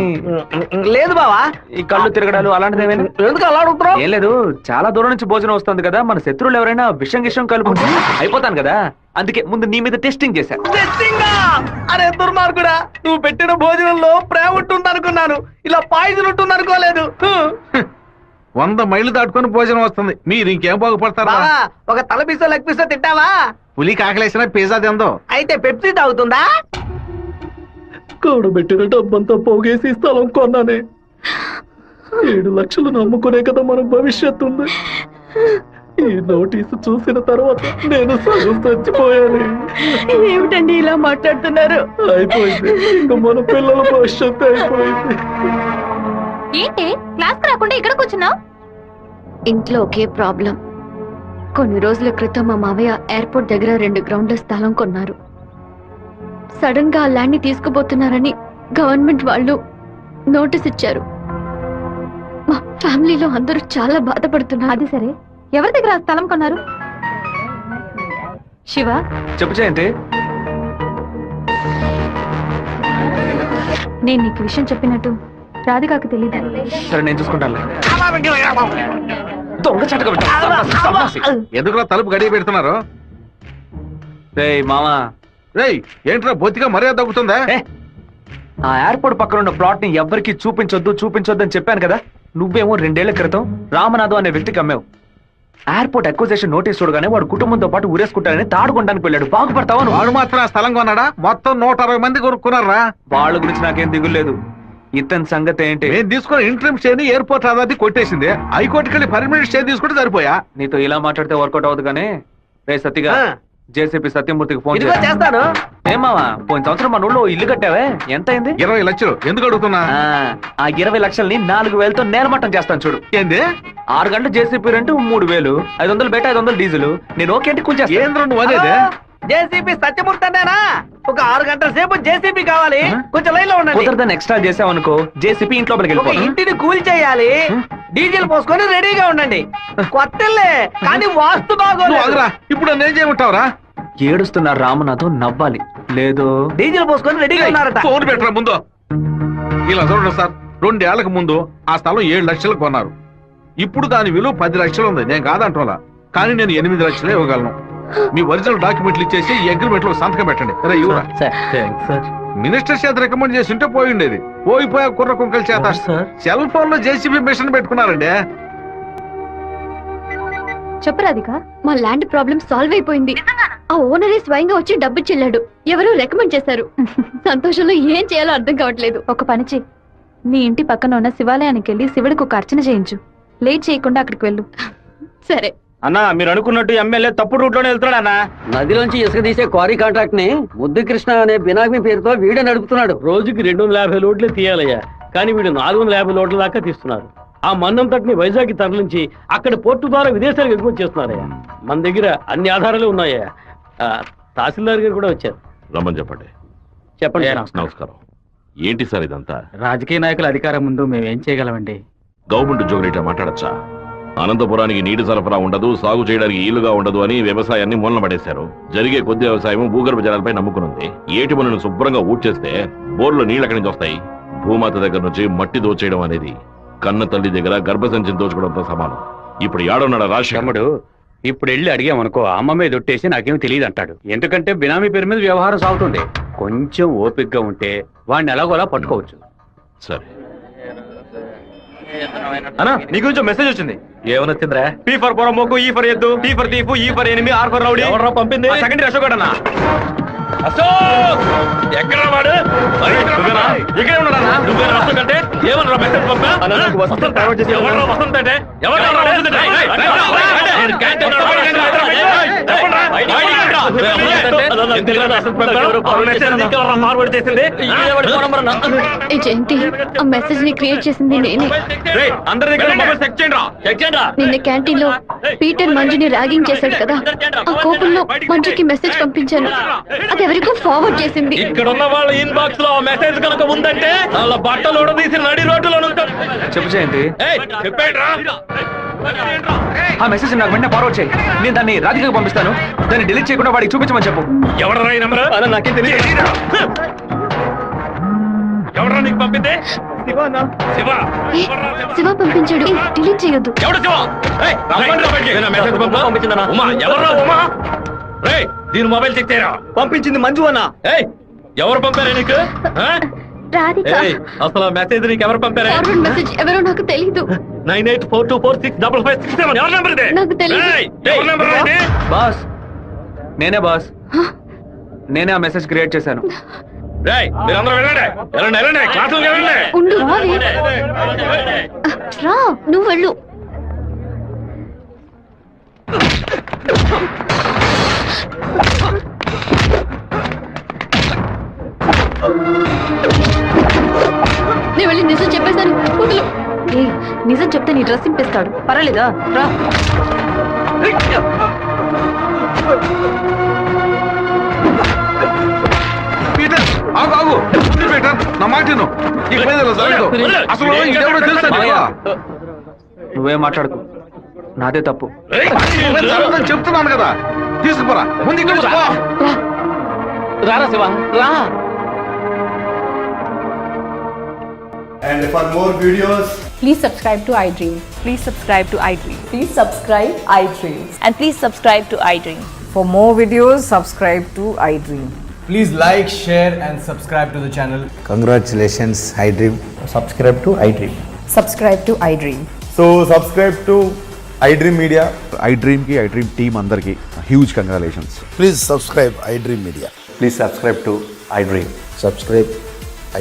లేదు బావా. ఈ కళ్ళు తిరగడాలు అలాంటిదేమైనా? ఎందుకు అలా అడుగుతున్నావు? ఏం లేదు, చాలా దూరం నుంచి భోజనం వస్తుంది కదా, మన శత్రువులు ఎవరైనా విషం గిషం కలుపుకుంటే అయిపోతాను కదా, అందుకే ముందు నీ మీద టెస్టింగ్ చేశా. అరే దుర్మార్గుడా, నువ్వు పెట్టిన భోజనంలో ప్రేమ ఉంటుంది అనుకున్నాను, ఇలా పాయిజన్ ఉంటుంది అనుకోలేదు. 100 మైళ్ళు దాటుకొని భోజనం వస్తుంది, మీరు ఇంకేం బాగుపడతారా? ఒక తల పీసో లెగ్ పీసో తింటావా? పులి కాకలేసిన పిజ్జా తిందో. అయితే పెప్సీ తాగుతుందా? కూడబెట్టిన డబ్బంతా పోగేసి స్థలం కొన్నానే. 7 లక్షలు నమ్ముకునే కదా మన భవిష్యత్తు ఉంది. ఈ నోటీసు చూసిన తర్వాత నేను సగం చచ్చిపోయాను. ఏమిటండి ఇలా మాట్లాడుతున్నారు? అయిపోయింది, ఇంకా మన పిల్లల భవిష్యత్తు అయిపోయింది. ఏంటి క్లాస్ రాకుండా ఇక్కడ కూర్చున్నావు? ఇంట్లో ఒకే ప్రాబ్లం. కొన్ని రోజుల క్రితం మా మావయ్య ఎయిర్పోర్ట్ దగ్గర 2 గ్రౌండ్ల స్థలం కొన్నారు. సడన్ గా ఆ ల్యాండ్ ని తీసుకుపోతున్నారని గవర్నమెంట్ వాళ్ళు నోటీస్ ఇచ్చారు. మా ఫ్యామిలీలో అందరూ చాలా బాధపడుతున్నారు. అది సరే, ఎవరి దగ్గర ఆ స్థలం కొన్నారు? శివ, చెప్పు చేయండి. నేను నీకు విషయం చెప్పినట్టు రాధికాకు తెలియదు. సరే, నేను చూసుకుంటాను. దొంగ చటక ఎందుకులా తలుపు గడియ పెడుతున్నారు? రేయ్ మామా, రేయ్ ఏంట్రా బొత్తిగా మర్యాద తగ్గుతుందా? ఆ ఎయిర్పోర్ట్ పక్కన ఉన్న ప్లాట్ ని ఎవ్వరికి చూపించొద్దు అని చెప్పాను కదా. నువ్వేమో 2 ఏళ్ల క్రితం రామనాథం అనే వ్యక్తికి అమ్మావు. ఎయిర్పోర్ట్ అక్విజిషన్ నోటీస్ చూడగానే వాడు కుటుంబంతో పాటు ఊరేసుకుంటానని తాడుకుంటానికి వెళ్ళాడు. బాగుపడతావా? వాడు మాత్రం ఆ స్థలం కొన్నాడా? మొత్తం 160 మంది కొనుక్కున్నారా? వాళ్ళ గురించి నాకేం దిగులేదు. ఇతని సంగతి ఏంటి? నేను తీసుకుని ఇంట్రీమ్ స్టే ని ఎయిర్పోర్ట్ అథారిటీ కొట్టేసింది. హైకోర్టుకి వెళ్ళి పర్మనెంట్ స్టే తీసుకుంటే సరిపోయా. నీతో ఇలా మాట్లాడితే వర్కౌట్ అవుతుంది కానీ, రే సత్తిగా, జేసీపీ సత్యమూర్తికి ఫోన్ చేస్తాను. ఏమావా, పోయిన సంవత్సరం మన ఊళ్ళో ఇల్లు కట్టావే, ఎంత అయింది? 20 లక్షలు. ఎందుకు అడుగుతున్నా? ఆ 20 లక్షల్ని 4,000తో నేలమట్టం చేస్తాను చూడు. ఏంది? 6 గంటలు జేసీపీ రెంట్ 3,000, 500 బయట 500 డీజిల్. నేను ఓకే అంటే కొంచెం ఏంద్ర నువ్వు అనేది? జేసీబీ సత్యమూర్తనేనా? ఒక 6 గంటల సేపు జేసీబీ కావాలి, కొంచెం లైన్ లో ఉండండి. కుదరదని ఎక్స్ట్రా చేసావనుకో, జేసీపీ ఇంట్లో ఒక ఇంటిని కూల్ చేయాలి, డీజిల్ పోసుకొని రెడీగా ఉండండి. కొత్తలే కానీ వాస్తు బాగోలేదు. ఇప్పుడు నేను చేయమంటావురా? ఏడుస్తున్న రామనాథం నవ్వాలి, లేదు డీజిల్ పోసుకొని రెడీగా ఉన్నారట. ఫోన్ పెట్టరా ముందు. ఇలా చూడండి సార్, 2 ఏళ్లకు ముందు ఆ స్థలం 7 లక్షలకు కొన్నారు. ఇప్పుడు దాని విలువ 10 లక్షలు ఉంది. నేను కాదంటోలా, కానీ నేను 8 లక్షలే ఇవ్వగలను. మీ ఒరిజినల్ డాక్యుమెంట్లు ఇచ్చేసి ఈ అగ్రిమెంట్ లో సంతకం పెట్టండి. మినిస్టర్ చేత రికమెండ్ చేసి ఉంటే పోయి ఉండేది. పోయిపోయా కుర్ర కుంకల చేత సెల్ ఫోన్ లో జేసీబీ మిషన్ పెట్టుకున్నారండి. చెప్పు రాధిక. మా ల్యాండ్ ప్రాబ్లం సాల్వ్ అయిపోయింది. ఆ ఓనరే స్వయంగా వచ్చి డబ్బు చెల్లాడు. ఎవరు రికమెండ్ చేశారు. సంతోషంలో ఏం చేయాలో అర్థం కావట్లేదు. ఒక పని చెయ్యి, నీ ఇంటి పక్కన ఉన్న శివాలయానికి వెళ్ళి శివుడికి ఒక అర్చన చేయించు. లేట్ చేయకుండా అక్కడికి వెళ్ళు. సరే అన్నా, మీరు అనుకున్నట్టు ఎమ్మెల్యే తప్పుడు రూట్ లోనే వెళ్తున్నాడు అన్న. నదిలోంచి ఇసుక తీసే క్వారీ కాంట్రాక్ట్ ని ముద్దు కృష్ణ అనే బినామీ పేరుతో వీడే నడుపుతున్నాడు. రోజుకి 250 లోడ్లే తీయాలయ్యా, కానీ వీడు 450 లోడ్ల దాకా తీస్తున్నారు. ఆ మన్నం తట్టుని వైజాగ్ తరలించి అక్కడ పోర్టు ద్వారా విదేశాలకు ఎగుమతి చేస్తున్నారయ్యా. మన దగ్గర అన్ని ఆధారాలు ఉన్నాయా. తహసీల్దార్ గారు కూడా వచ్చారు. రమ్మని చెప్పండి. చెప్పండి. నమస్కారం. ఏంటి సార్ ఇదంతా? రాజకీయ నాయకుల అధికారం ముందు మేమేం చేయగలమండి? గవర్నమెంట్ ఉద్యోగులు ఇట్లా మాట్లాడచ్చా? అనంతపురానికి నీటి సరఫరా ఉండదు, సాగు చేయడానికి ఈలుగా ఉండదు అని వ్యవసాయాన్ని మూలన పడేశారు. జరిగే కొద్ది వ్యవసాయం భూగర్భ జలాలపై నమ్ముకునుంది. ఏటి పనులను శుభ్రంగా ఊడ్చేస్తే బోర్లో నీళ్ళు ఎక్కడి నుంచి వస్తాయి? భూమాత దగ్గర నుంచి మట్టి దోచేయడం అనేది కన్న తల్లి దగ్గర గర్భసంచిని దోచుకోవడంతో సమానం. ఇప్పుడు ఏడున్నాడు రాజశేఖరుడు. ఇప్పుడు వెళ్ళి అడిగామనుకో అమ్మ మీద ఒట్టేసి నాకేం తెలియదు అంటాడు. ఎందుకంటే బినామీ పేరు మీద వ్యవహారం సాగుతుంది. కొంచెం ఓపికగా ఉంటే వాడిని ఎలాగోలా పట్టుకోవచ్చు. సరే అన్నా నీ గురించి మెసేజ్ వచ్చింది. ఏమనొచ్చిందిరా? పీ ఫర్ పొరమోకు, ఈ ఫర్ ఎద్దు, టీ ఫర్ తీపు, E for enemy, R for rowdy. ఎవరు పంపింది? సెకండరీ అశోక్ అన్నా. అశోక్ ఎక్కడ వాడు? ఇక్కడే ఉన్నాడన్నా. నువ్వేనా అశోక్ అంటే? ఏమన్నా మెసేజ్ పంపా? ఎవరు వసంత అంటే? ఎవరు ఫార్వర్డ్ చేసింది? ఏ జయంతి, ఆ మెసేజ్ ని క్రియేట్ చేసింది నేనే. అందరి దగ్గర మొబైల్ చెక్ చేయండి. నిన్న క్యాంటీన్ లో పీటర్ మంజుని ర్యాగింగ్ చేశాడు కదా, ఆ కోపంలో మంజుకి మెసేజ్ పంపించాను. అది ఎవరికో ఫార్వర్డ్ చేసింది. ఇక్కడ ఉన్న వాళ్ళ ఇన్బాక్స్ లో మెసేజ్ కనుక ఉందంటే వాళ్ళ బట్టలు ఉడదీసి నడి రోడ్డులో చెప్పు చేయండి. ఆ మెసేజ్ నాకు వెంటనే ఫార్వర్డ్ చేయి. నేను దాన్ని రాధికకు పంపిస్తాను. దాన్ని డిలీట్ చేయకుండా వాడికి చూపించమని చెప్పు. ఎవడరా ఈ నంబర్? నాకేం తెలియదు. ఎవడరా నీకు పంపితే? శివ పంపించాడు. డిలీట్ చేయొద్దు. దీని మొబైల్ చెక్ చేయరా? పంపించింది మంజు అన్న. ఎవరు పంపారా నీకు? రాధిక. అసలు మెసేజ్ నీకు ఎవరు పంపారా? ఫార్వర్డ్ మెసేజ్ ఎవరో నాకు తెలీదు. 9842465567 ఎవరి నంబర్ ఇది? నాకు తెలీదు. ఎవరి నంబర్ ఇది? బాస్ నేనే బాస్. నేనే ఆ మెసేజ్ క్రియేట్ చేశాను. మీరందరూ వెళ్ళండి. క్లాసులకు వెళ్ళండి. ఉండు, రా, నువ్వు వెళ్ళు. నేను వెళ్ళి నిజం చెప్పేశాను. వదులు. నిజం చెప్తే నీ డ్రెస్ చింపేస్తాడు. పర్వాలేదా? రా. ఆగు పీటర్, నా మాట విను. అసలు ఇదెవడో తెలుసా నీకు? నువ్వేం మాట్లాడుకో, నాదే తప్పు. చెప్తున్నాను కదా, తీసుకుపోరా. ముందు ఇక్కడ రారా శివ, రా. And for more videos, please subscribe to iDream. Please subscribe to iDream. Please subscribe iDream. And please subscribe to iDream. For more videos, subscribe to iDream. please like, share and subscribe to the channel. Congratulations, iDream. Subscribe to iDream. Subscribe to iDream. So subscribe to iDream Media. iDream ki iDream team andarki huge congratulations. Please subscribe iDream Media. Please subscribe to iDream. Subscribe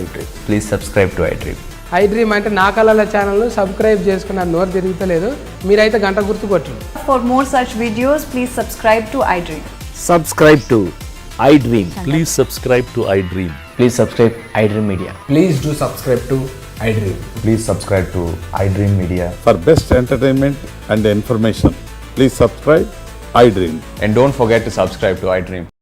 iDream. Please subscribe to iDream. iDream అంటే నా కళల channel subscribe చేసుకున్న నోరు తిరుగుతలేదు. మీరైతే గంట గుర్తు కొట్టండి. For more such videos, please subscribe to iDream. Subscribe to iDream. Please subscribe to iDream. Please subscribe iDream Media. Please do subscribe to iDream. Please subscribe to iDream Media. For best entertainment and information, please subscribe iDream. And don't forget to subscribe to iDream.